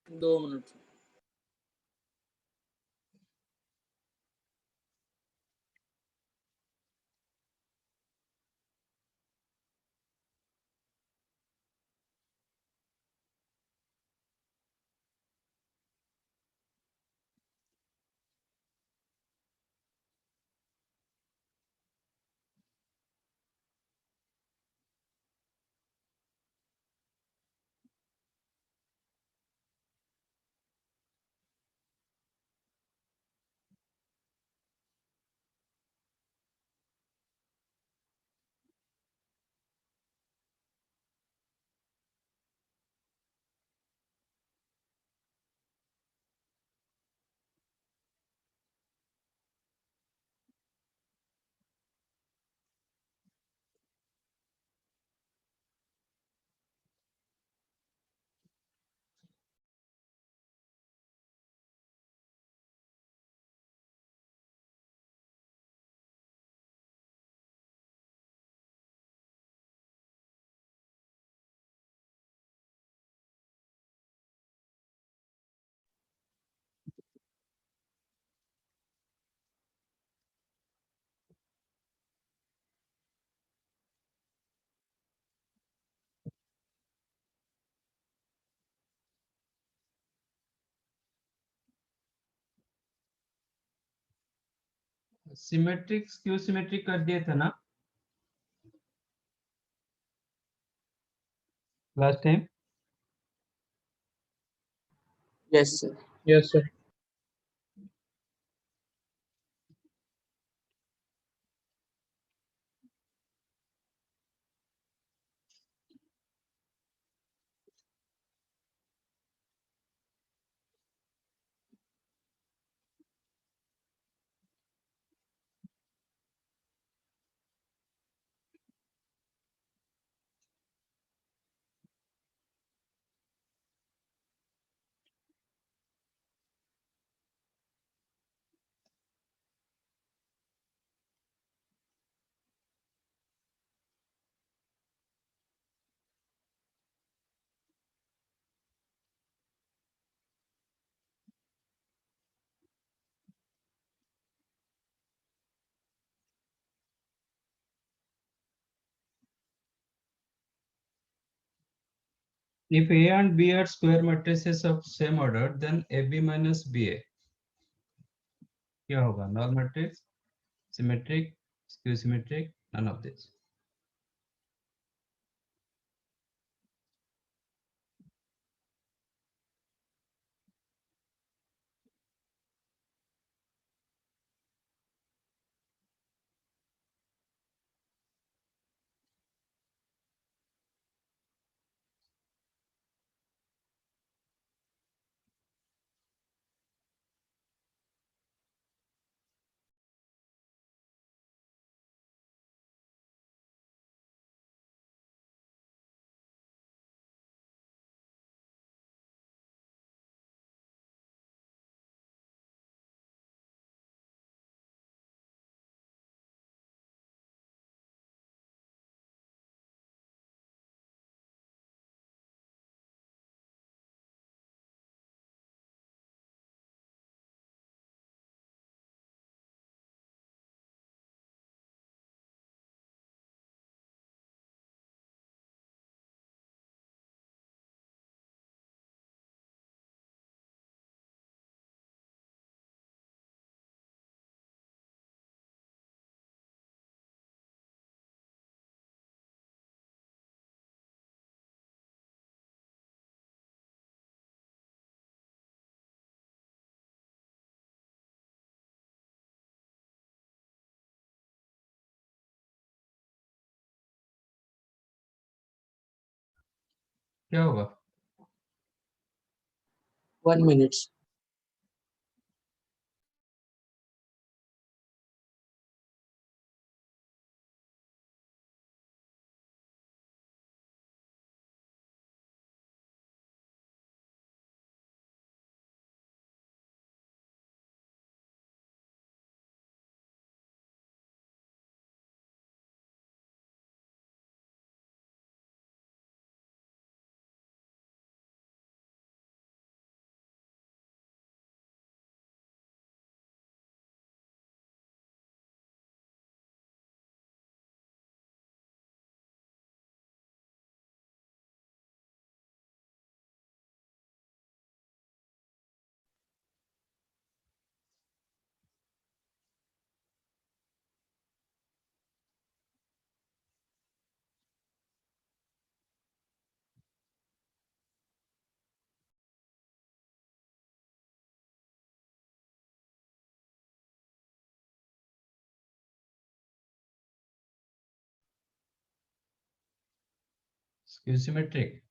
2 minute. Symmetric skew symmetric कर दिए थे ना last time? Yes, sir. Yes, sir. If A and B are square matrices of same order, then AB minus BA क्या होगा? Null matrix, symmetric, skew symmetric, none of this. क्या होगा? 1 minute. Skew symmetric.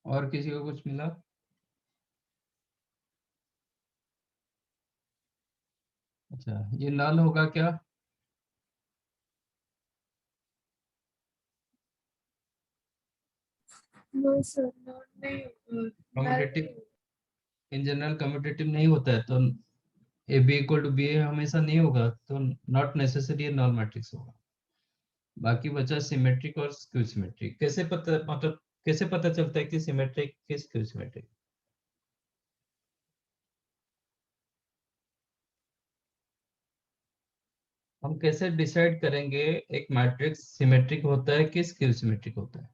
और किसी को कुछ मिला? अच्छा, ये नल होगा क्या? नो सर, नॉट नहीं, कम्यूटेटिव, इन जनरल कम्यूटेटिव नहीं होता है, तो A B equal to B A हमेशा नहीं होगा, तो नॉट नेसेसरी नॉन मैट्रिक्स होगा। बाकी बचा सिमेट्रिक और स्क्यू सिमेट्रिक। कैसे पता, मतलब कैसे पता चलता है कि सिमेट्रिक कि स्क्यू सिमेट्रिक? हम कैसे डिसाइड करेंगे एक मैट्रिक्स सिमेट्रिक होता है कि स्क्यू सिमेट्रिक होता है?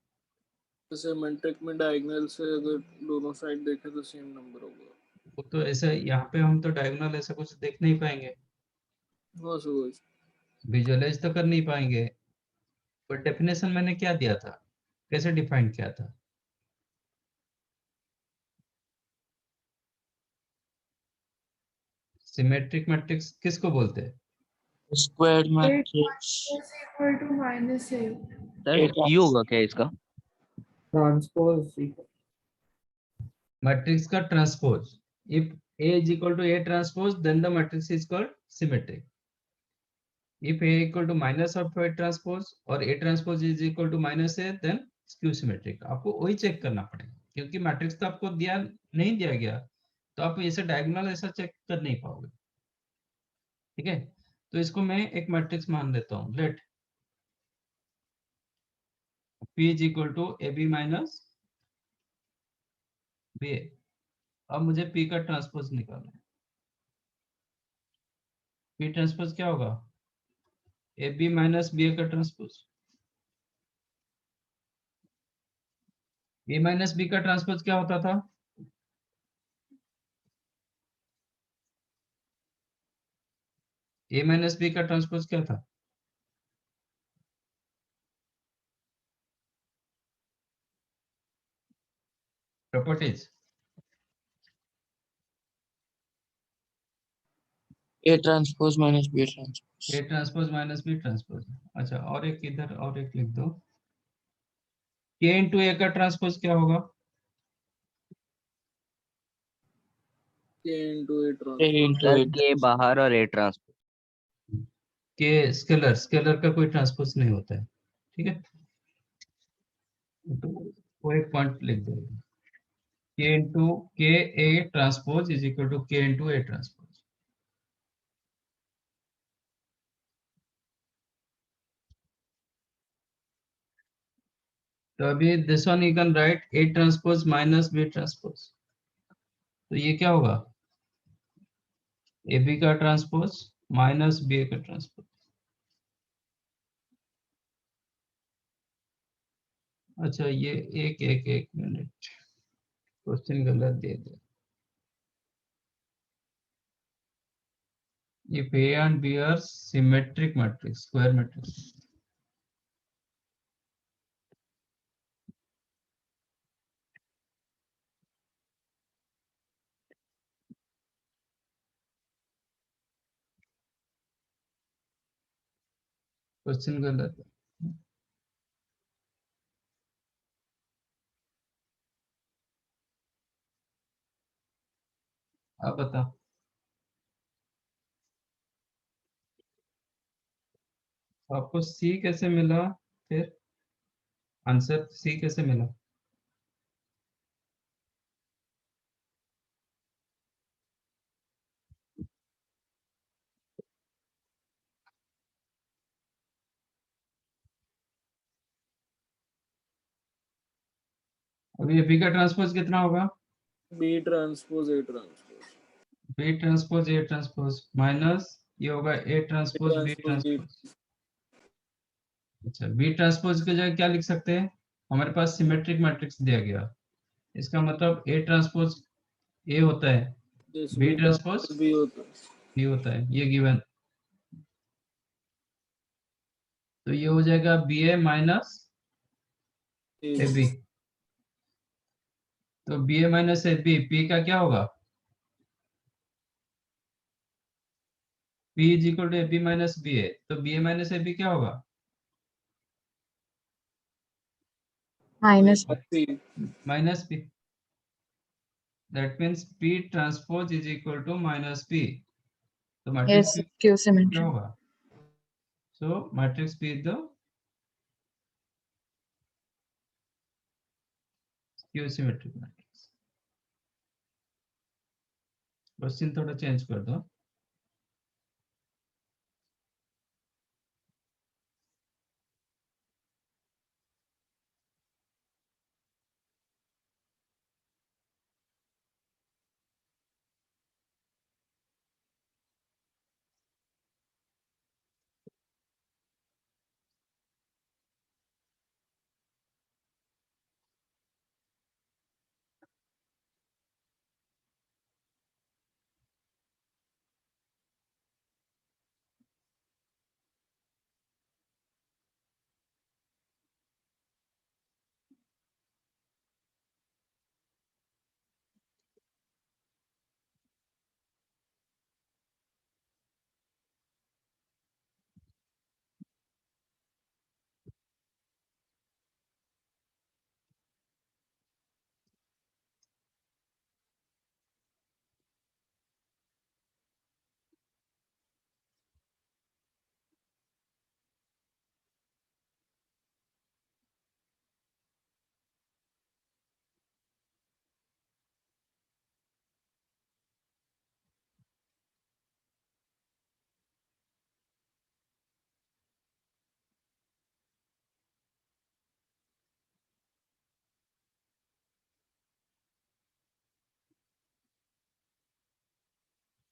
जैसे मैट्रिक में डायगोनल से अगर दोनों साइड देखें तो सेम नंबर होगा। वो तो ऐसा, यहाँ पे हम तो डायगोनल ऐसा कुछ देख नहीं पाएंगे, हाँ सर। विजुअलाइज तो कर नहीं पाएंगे। पर डेफिनेशन मैंने क्या दिया था, कैसे डिफाइन किया था? सिमेट्रिक मैट्रिक्स किसको बोलते हैं? Square 8 matrix. is equal to -8. Sir Q होगा क्या इसका? ट्रांसपोज मैट्रिक्स का transpose. If A is equal to A transpose, then the matrix is called symmetric. If A equal to minus of A transpose or A transpose is equal to minus A, then skew symmetric. आपको वही check करना पड़ेगा, क्योंकि matrix तो आपको दिया नहीं दिया गया, तो आप ऐसे डायगोनल ऐसा चेक कर नहीं पाओगे। ठीक है, तो इसको मैं एक मैट्रिक्स मान लेता हूँ। Let P is equal to AB minus BA। अब मुझे P का ट्रांसपोज निकालना है। P ट्रांसपोज क्या होगा? AB माइनस BA का ट्रांसपोज। A माइनस B का ट्रांसपोज क्या होता था? A माइनस B का ट्रांसपोज क्या था? Properties. A transpose minus B transpose. A transpose minus B transpose. अच्छा, और एक इधर और एक लिख दो। K इंटू A का ट्रांसपोज क्या होगा? K into A A transpose. into sir A के बाहर और A transpose. K scalar, scalar का कोई ट्रांसपोज नहीं होता है। ठीक है, तो वो एक पॉइंट लिख दो। K into K A transpose is equal to K into A transpose. तो अभी this one you can write A transpose minus B transpose. तो ये क्या होगा? AB का ट्रांसपोज माइनस BA का ट्रांसपोज। अच्छा, ये एक मिनट, क्वेश्चन गलत दे दिया। If A and B are symmetric matrix, square matrix. Question गलत है। आप बताओ, आपको सी कैसे मिला? फिर आंसर सी कैसे मिला? अब ये बी का ट्रांसपोज कितना होगा? B transpose A transpose B transpose A transpose minus ये होगा A transpose B transpose B. Transpose. अच्छा, बी ट्रांसपोज की जगह क्या लिख सकते हैं? हमारे पास सिमेट्रिक मैट्रिक्स दिया गया, इसका मतलब ए ट्रांसपोज ए होता है, जैसे B B transpose transpose B होता है। बी होता है, ये गिवन। तो ये हो जाएगा B A minus A B. तो B A minus A B, P का क्या होगा? P is equal to A B minus B A, तो B A minus A B क्या होगा? Minus. P minus P. That means P transpose is equal to minus P. तो matrix Yes, P Q क्या symmetry. होगा? So matrix P is the Q symmetric matrix. Question थोड़ा change कर दो।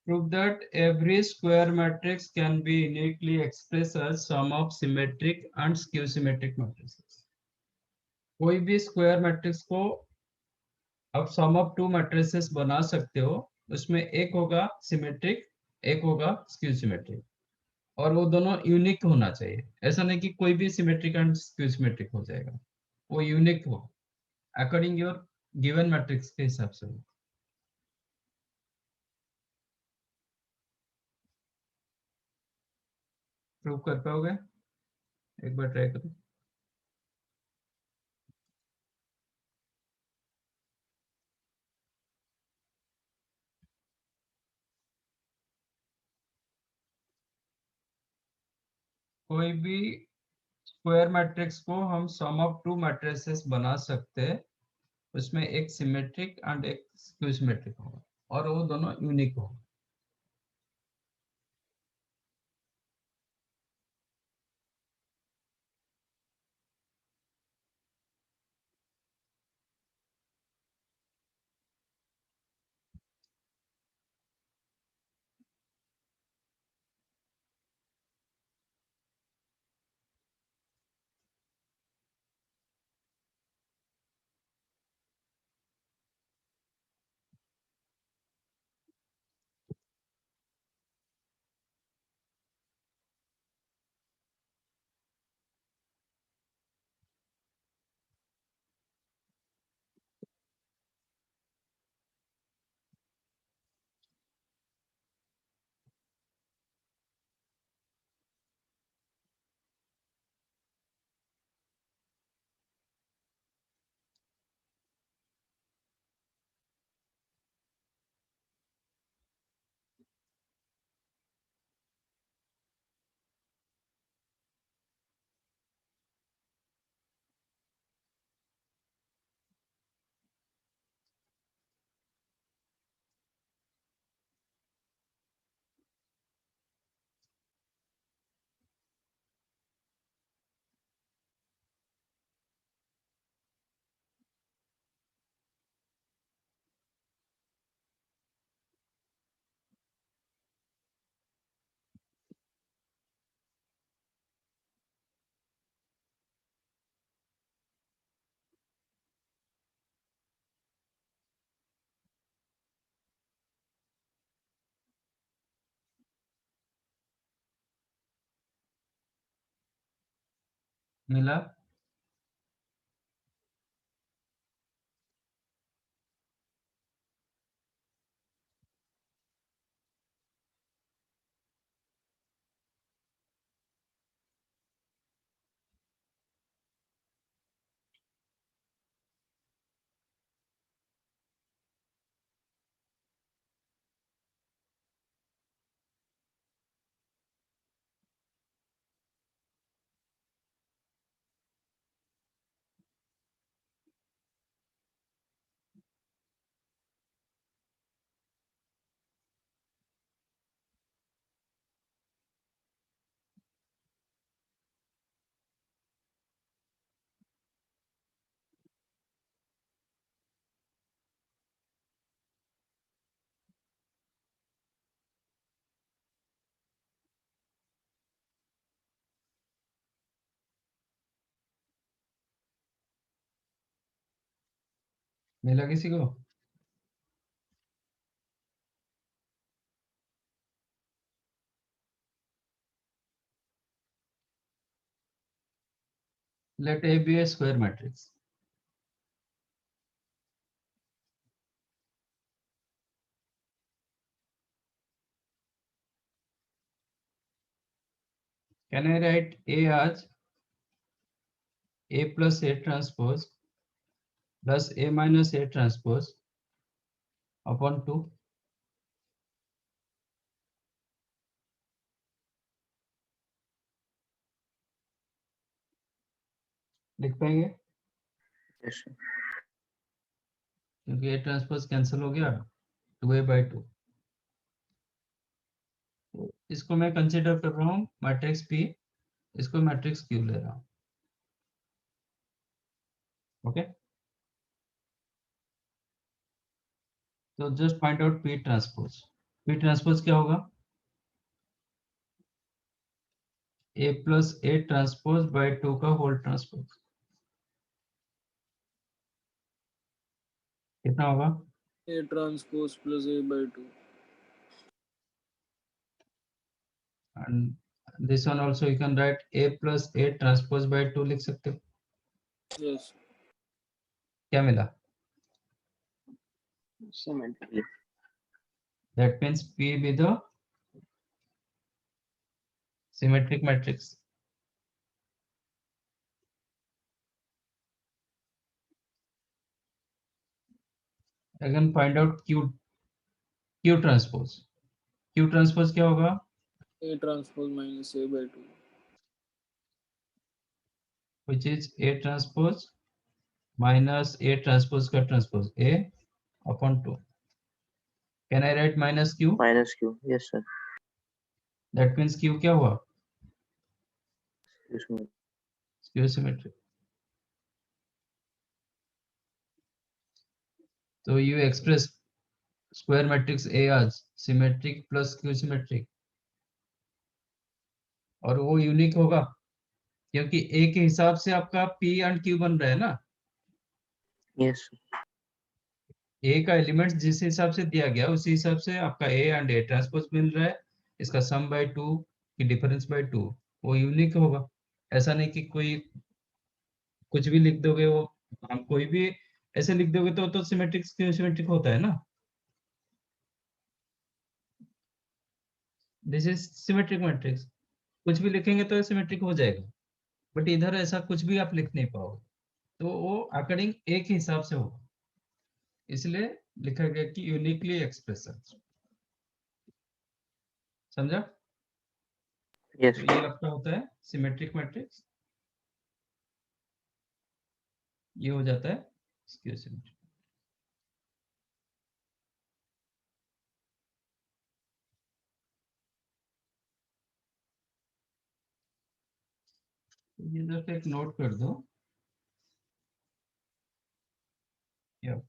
Prove that every square matrix can be uniquely expressed as sum of symmetric and skew symmetric matrices. कोई भी square matrix को आप सम of to matrices बना सकते हो, उसमें एक होगा सिमेट्रिक, एक होगा स्क्यू सिमेट्रिक, और वो दोनों यूनिक होना चाहिए। ऐसा नहीं कि कोई भी सिमेट्रिक एंड स्क्यू सिमेट्रिक हो जाएगा, वो यूनिक हो अकॉर्डिंग योर गिवन मैट्रिक्स के हिसाब से। प्रूव कर पाओगे? एक बार ट्राई करो। कोई भी स्क्वायर मैट्रिक्स को हम सम ऑफ टू मैट्रिसेस बना सकते हैं, उसमें एक सिमेट्रिक एंड एक स्क्यू सिमेट्रिक होगा, और वो दोनों यूनिक होगा। मिला? मिला किसी को? Let A be a square matrix. Can I write A as A plus A transpose plus A minus A transpose upon 2? लिख पाएंगे? Yes, sir. क्योंकि A ट्रांसपोज कैंसिल हो गया 2A/2। तो इसको मैं कंसीडर कर रहा हूँ मैट्रिक्स P, इसको मैट्रिक्स Q ले रहा हूँ। ओके, तो just find out P transpose. P transpose क्या होगा? A plus A transpose bye 2 का होल ट्रांसपोज। कितना होगा? A transpose plus A/2. And this one also you can write A plus A transpose by 2 लिख सकते हो। Yes. क्या मिला? Symmetry. That means P be the symmetric matrix. Again find out Q transpose। Q transpose क्या होगा? A transpose minus A/2. Which is A transpose minus A transpose का transpose A upon 2। Can I write minus Q? Minus Q. Yes, sir. That means Q क्या हुआ? Excuse me. Q symmetric। So you express square matrix A as symmetric plus Q symmetric, और वो unique होगा क्योंकि A के हिसाब से आपका P एंड Q बन रहा है ना। Yes, sir. A का एलिमेंट जिस हिसाब से दिया गया उसी हिसाब से आपका A एंड A ट्रांसपोज मिल रहा है। इसका सम बाय 2 की डिफरेंस बाय 2 वो यूनिक होगा। ऐसा नहीं कि कोई कुछ भी लिख दोगे, वो हम कोई भी ऐसे लिख दोगे तो सिमेट्रिक सिमेट्रिक होता है ना। दिस इज सिमेट्रिक मैट्रिक्स, कुछ भी लिखेंगे तो सिमेट्रिक हो जाएगा, बट इधर ऐसा कुछ भी आप लिख नहीं पाओगे, तो वो अकॉर्डिंग A के हिसाब से होगा, इसलिए लिखा गया कि यूनिकली एक्सप्रेशन। समझा? Yes, तो sir. ये आपका होता है सिमेट्रिक मैट्रिक्स, ये हो जाता है स्क्यू सिमेट्रिक। ये जस्ट एक नोट कर दो। या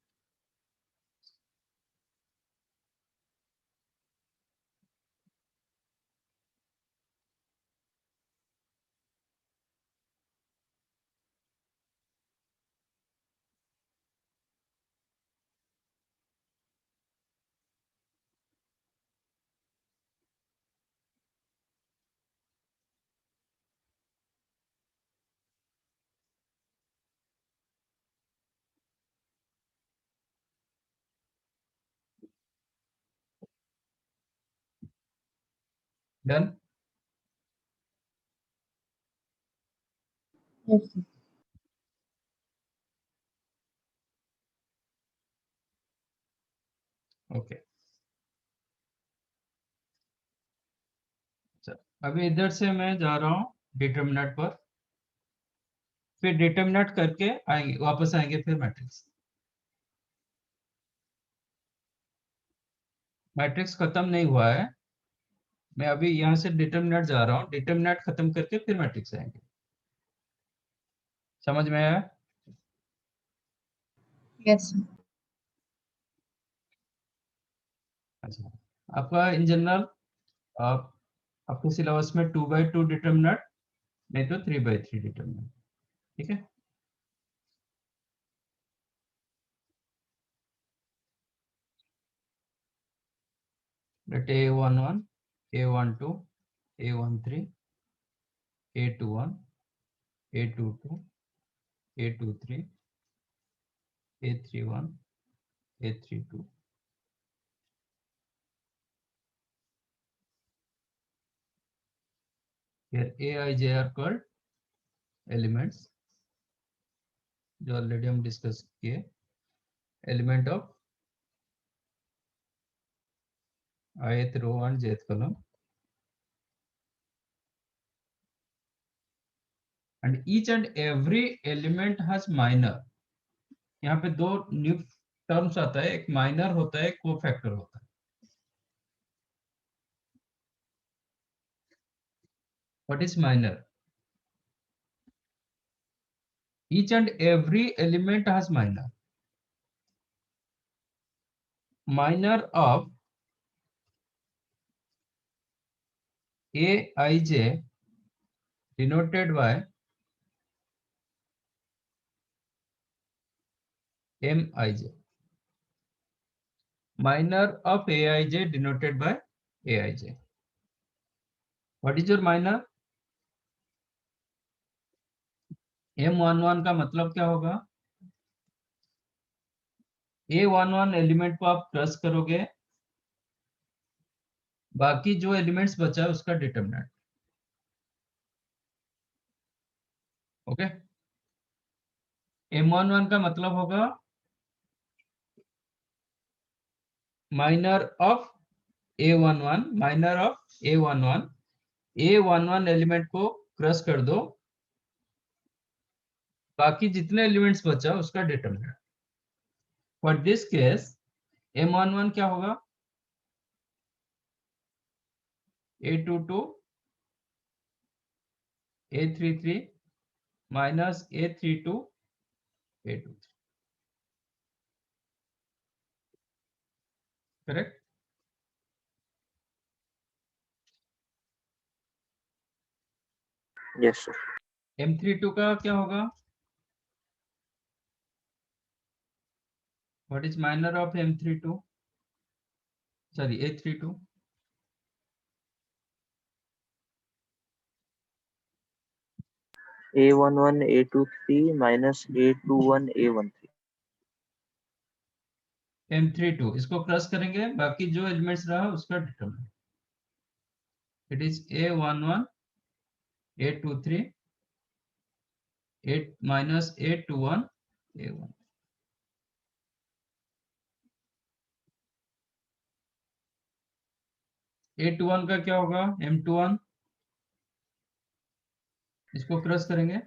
डन। Yes, sir. ओके, अभी इधर से मैं जा रहा हूँ डिटरमिनेंट पर, फिर डिटरमिनेंट करके आएंगे, वापस आएंगे फिर मैट्रिक्स। मैट्रिक्स खत्म नहीं हुआ है, मैं अभी यहाँ से डिटरमिनेंट जा रहा हूँ, डिटरमिनेंट खत्म करके फिर मैट्रिक्स आएंगे। समझ में आया? Yes, sir. अच्छा, आपका इन जनरल आप आपके सिलेबस में 2x2 डिटरमिनेंट, नहीं तो 3x3 डिटरमिनेंट, ठीक है। Let A11, A12, A13, A21, A22, A23, A31, A32. Here Aij are called elements, जो ऑलरेडी हम डिस्कस किए, element of ith row and jth column, and each and every element has minor. यहाँ पे दो new terms आता है, एक minor होता है, एक कोफैक्टर होता है। What is minor? Each and every element has minor. Minor of Aij denoted by Mij. Minor of Aij denoted by Aij. What is your minor? M11 का मतलब क्या होगा? A11 एलिमेंट को आप प्लस करोगे, बाकी जो एलिमेंट्स बचा है उसका डिटरमिनेंट। ओके, M11 का मतलब होगा minor of A11, minor of A11, A11 element को क्रॉस कर दो, बाकी जितने एलिमेंट्स बचा उसका determinant. For this case M11 क्या होगा? A22, A33 minus A32, A23, correct. Yes, sir. M32 का क्या होगा? What is minor of M32? Sorry A32? A11, A23 minus A21, A13. M32 इसको क्रॉस करेंगे, बाकी जो एलिमेंट्स रहा उसका determinant. It is A11, A23, 8 minus A21, A1। A21 का क्या होगा? M21 इसको क्रॉस करेंगे,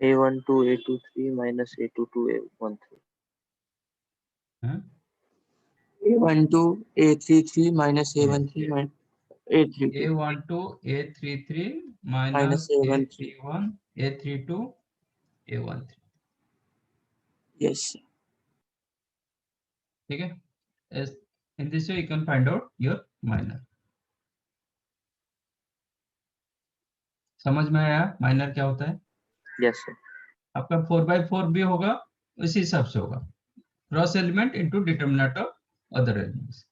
A12, A23 minus A22, A13. हाँ? A12, A33 minus A13 minus A32 A12, A33 minus minus A13. A31, A32, A13, Yes. ठीक है। In this way you can find out your minor. समझ में आया minor क्या होता है? Yes, sir. आपका 4x4 भी होगा, इसी हिसाब से होगा, cross element into determinant of other elements.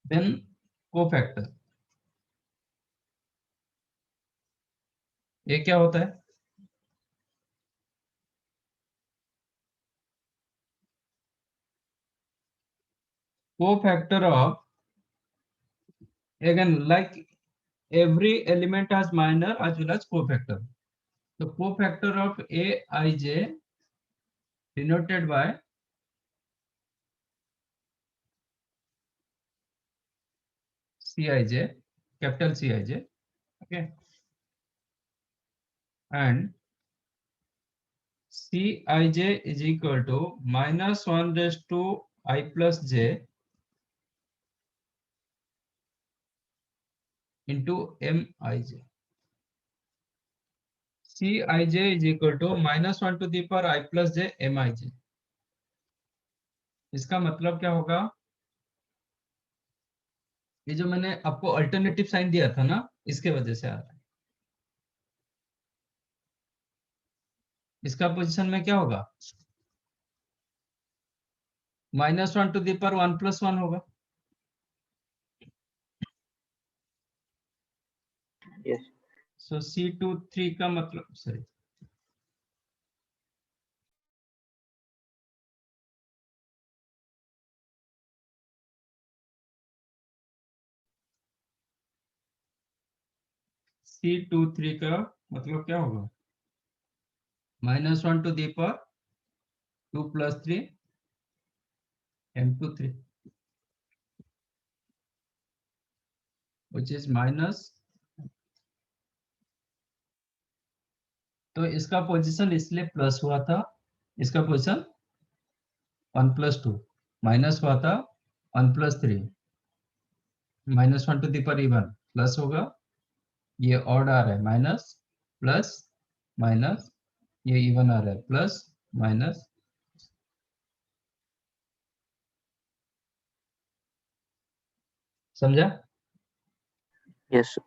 Then cofactor, ये क्या होता है? cofactor of, again like every element has minor as well as cofactor. The cofactor of Aij denoted by Cij, capital Cij, okay, and Cij is equal to minus 1 raised to I plus j into Mij. Cij is equal to minus 1 to the power I plus j Mij. इसका मतलब क्या होगा, ये जो मैंने आपको alternative sign दिया था ना, इसके वजह से आ रहा है। इसका पोजीशन में क्या होगा, minus 1 to the power 1 plus 1 होगा। Yes. सो C23 का मतलब, सॉरी, C23 का मतलब क्या होगा, minus 1 to the power 2 plus 3 M23 which is minus, तो इसका पोजीशन इसलिए प्लस हुआ था, इसका पोजीशन 1 प्लस 2, माइनस हुआ था 1 plus 3, minus 1 to the power even plus होगा, ये ऑड आ रहा है माइनस प्लस माइनस, ये इवन आ रहा है प्लस माइनस। समझा? Yes, sir.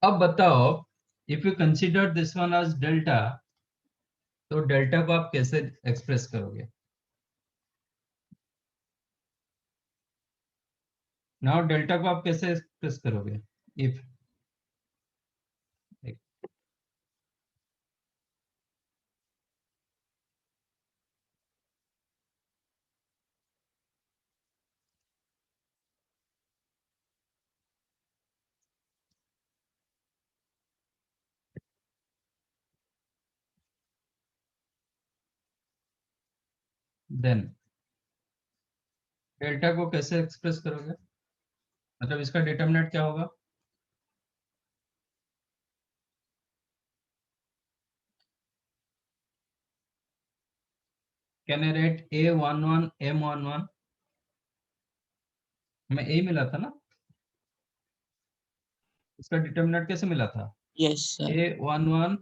अब बताओ, if you consider this one as delta, तो डेल्टा को आप कैसे एक्सप्रेस करोगे? नाउ डेल्टा को आप कैसे एक्सप्रेस करोगे? इफ देन डेल्टा को कैसे एक्सप्रेस करोगे, मतलब इसका डिटरमिनेंट क्या होगा? Can I right A11 M11, हमें A मिला था ना, इसका डिटरमिनेंट कैसे मिला था? Yes, sir. A11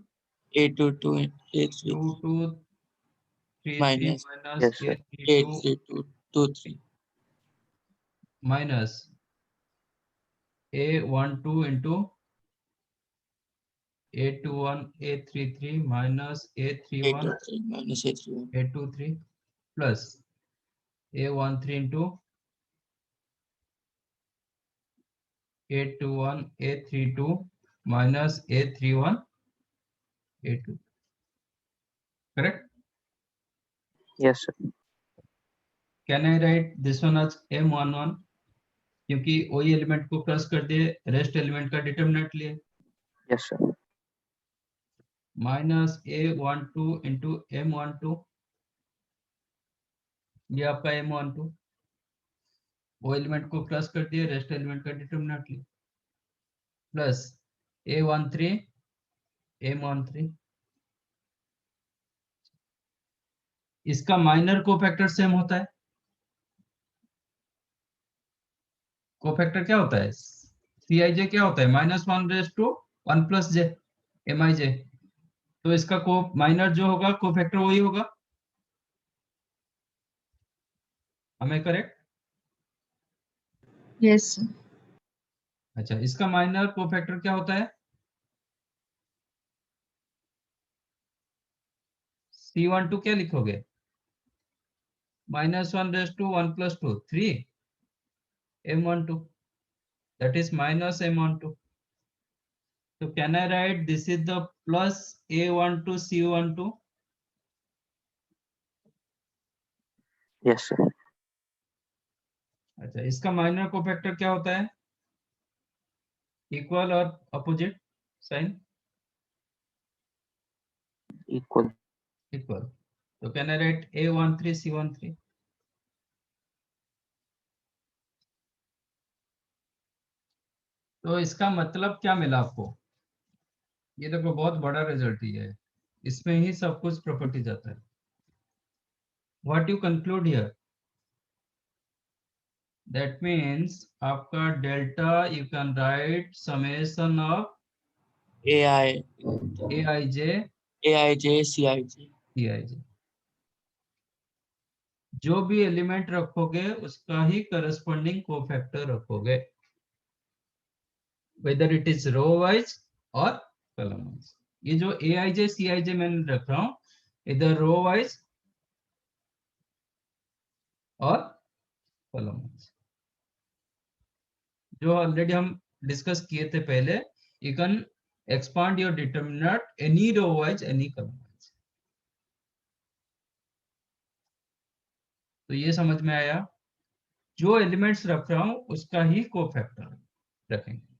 A22 A33 2233 minus minus Yes, sir. A32 A3223 minus A12 into A21 A33 minus A31 A23 minus A31 A23 plus A13 into A21 A32 minus A31 A2, correct? Yes, sir. Can I write this one as M11, क्योंकि वही element को plus कर दिए, rest element का determinant लिए, Yes, sir. Minus A12 into M12, ये आपका M12, वो एलिमेंट को प्लस कर दिए, रेस्ट एलिमेंट का डिटरमिनेंट लिए, प्लस A13 M13, इसका माइनर कोफैक्टर सेम होता है। कोफैक्टर क्या होता है? Cij क्या होता है? Minus 1 raise to 1 plus j Mij, तो इसका को माइनर जो होगा कोफैक्टर वही होगा, हमें करेक्ट? Yes, sir. अच्छा, इसका माइनर कोफैक्टर क्या होता है? C12 क्या लिखोगे? Minus 1 raise to 1 plus 2 3 M12, that is minus M12. So can I write this is the plus A12 C12? Yes, sir. अच्छा, इसका माइनर कोफैक्टर क्या होता है? इक्वल और अपोजिट साइन? Equal. इक्वल। तो can I right A13 C13? तो इसका मतलब क्या मिला आपको? ये देखो बहुत बड़ा रिजल्ट ही है, इसमें ही सब कुछ प्रॉपर्टी जाता है। What you conclude here? That means आपका delta you can write summation of AI, Aij AIJ, CIJ. Cij। जो भी एलिमेंट रखोगे उसका ही करस्पॉन्डिंग कोफैक्टर रखोगे, whether it is row wise और कॉलम वाइज। ये जो Aij Cij मैंने रख रहा हूँ, इधर रो वाइज और कॉलम वाइज, जो ऑलरेडी हम डिस्कस किए थे पहले। You can expand your determinant any row wise any column wise. तो ये समझ में आया? जो एलिमेंट्स रख रहा हूं उसका ही कोफैक्टर रखेंगे।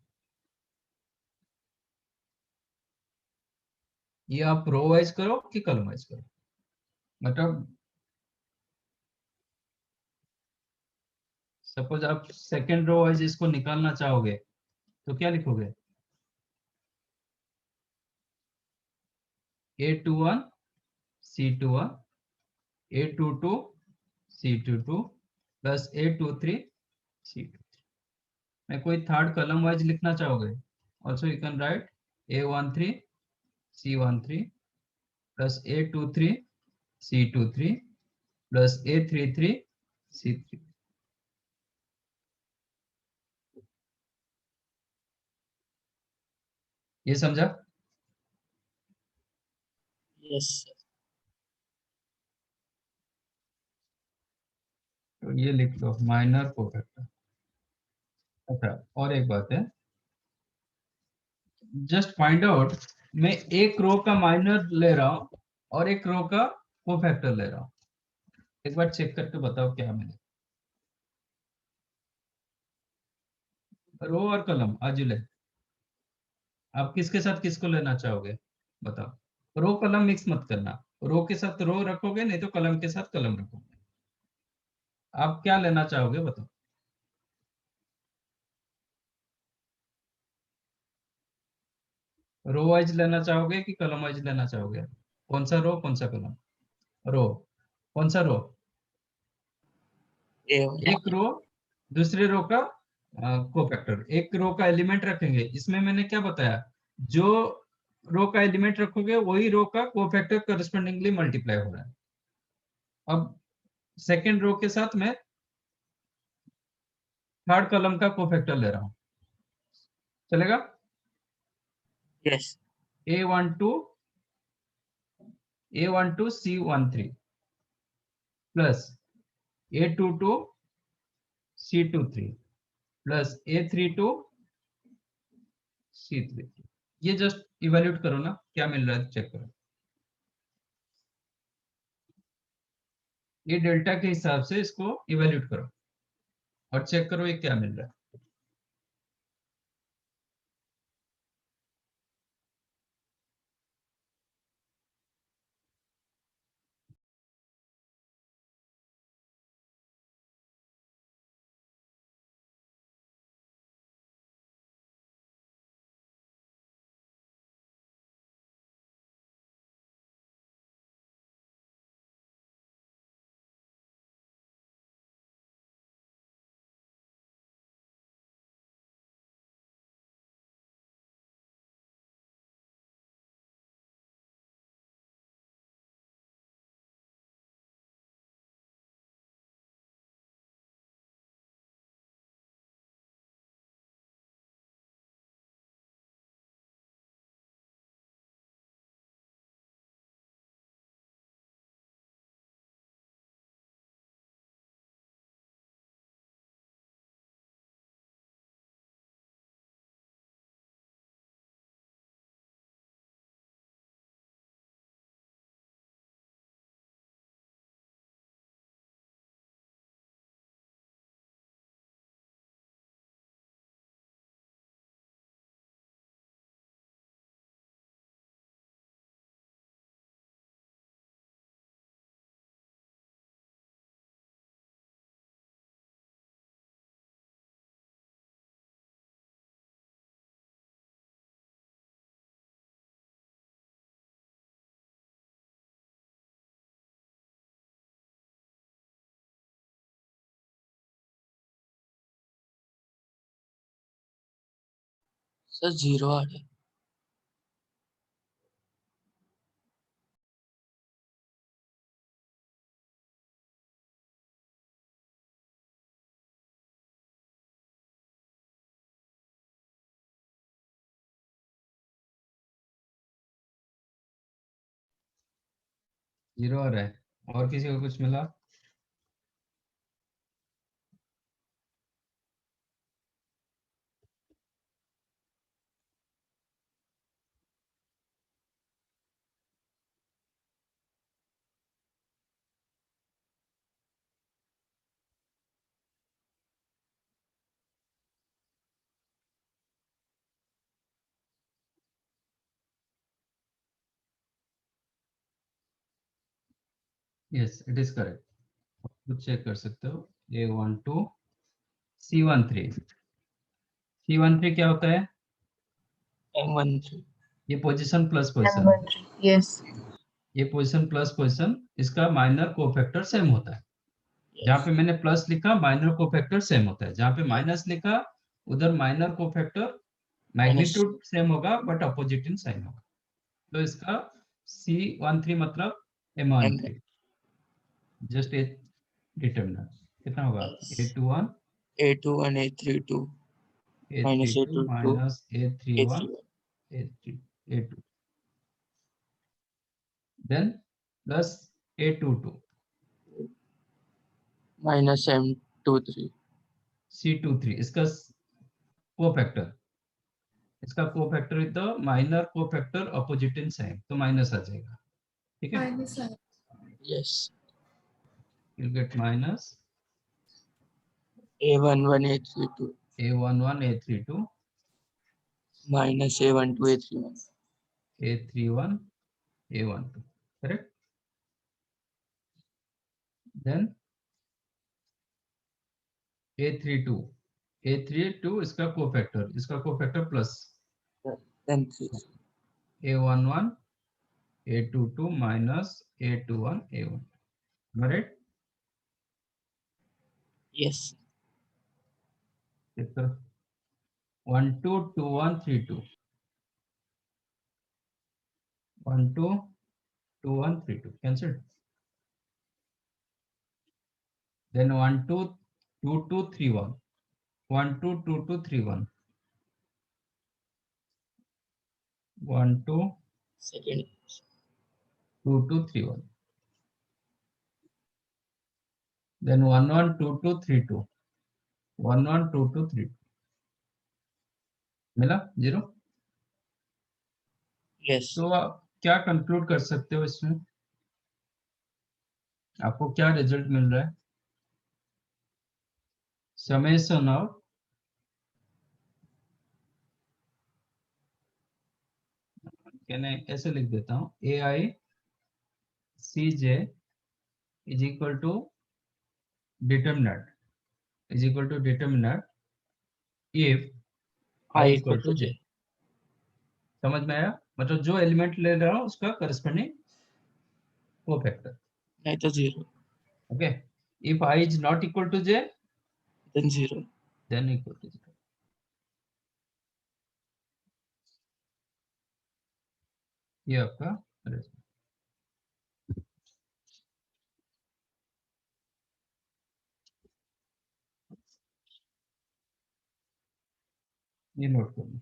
ये आप रो वाइज करो कि कॉलम वाइज करो, मतलब सपोज आप सेकेंड रो वाइज इसको निकालना चाहोगे तो क्या लिखोगे? A21 C21 A22 C22 plus A23 C23। मैं कोई थर्ड कॉलम वाइज लिखना चाहोगे, also you can right A13 C13 plus A23 C23 plus A33 C33। ये समझा? Yes, sir. तो ये लिख लो माइनर कोफैक्टर। अच्छा, और एक बात है, जस्ट फाइंड आउट, मैं एक रो का माइनर ले रहा हूं और एक रो का कोफैक्टर ले रहा हूं, एक बार चेक करके बताओ क्या मिले। रो और कलम आजुले, आप किसके साथ किसको लेना चाहोगे बताओ? रो कलम मिक्स मत करना, रो के साथ रो रखोगे, नहीं तो कलम के साथ कलम रखोगे। आप क्या लेना चाहोगे बताओ? रो वाइज लेना चाहोगे कि कलम वाइज लेना चाहोगे? कौन सा रो कौन सा कलम? रो। कौन सा रो? A1. एक रो दूसरे रो का कोफैक्टर, एक रो का एलिमेंट रखेंगे। इसमें मैंने क्या बताया, जो रो का एलिमेंट रखोगे वही रो का कोफैक्टर करस्पॉन्डिंगली मल्टीप्लाई हो रहा है। अब सेकेंड रो के साथ मैं थर्ड कॉलम का कोफैक्टर ले रहा हूं, चलेगा? Yes. A12 C13 plus A22 C23 plus A32 C33। ये जस्ट इवेल्यूट करो ना, क्या मिल रहा है चेक करो। ये डेल्टा के हिसाब से इसको इवेल्यूट करो और चेक करो ये क्या मिल रहा है। सर 0 आ रहा है। जीरो आ रहा है। और किसी को कुछ मिला? Yes, it is correct. खुद चेक कर सकते हो। A12 C13। C13 क्या होता है? M13। ये पोजीशन प्लस पोजीशन, Yes. ये पोजीशन प्लस पोजीशन, इसका माइनर कोफैक्टर सेम होता है। जहाँ पे मैंने प्लस लिखा माइनर कोफैक्टर सेम होता है, जहाँ पे माइनस लिखा उधर माइनर कोफैक्टर मैग्नीट्यूड सेम होगा बट अपोजिट इन साइन होगा। तो इसका C13 मतलब M13। जस्ट ए डिटरमिनेंट कितना होगा? A21 A21 A32 minus A32 A22 minus A31 A31 A2 then plus A22 minus M23 C23। इसका कोफैक्टर, इसका cofactor with the minor cofactor opposite in sign, तो minus आ जाएगा। ठीक है, yes you'll get minus A11 A32 A11 A32 minus A12 A31 A31 A12, correct? Then A32 A32 इसका cofactor plus then 3 A11 A22 minus A21 A1, right? yes check करो 1 2 2 1 3 2 1 2 2 1 3 2 cancelled. Then 1 2 2 2 3 1 1 2 2 2 3 1 1 2 second 2 2 3 1 then 1 1 2 2 3 2 1 1 2 2 3 मिला zero. yes तो आप क्या conclude कर सकते हो इसमें? आपको क्या रिजल्ट मिल रहा है? समेशन ऑफ कहने ऐसे लिख देता हूँ AI CJ is equal to determinant if I equal to J। समझ में आया? मतलब जो एलिमेंट ले रहा हूँ उसका करस्पॉन्डिंग कोफैक्टर। नहीं तो 0 okay, if I is not equal to J then 0 then equal to 0। ये आपका ये नोट करना।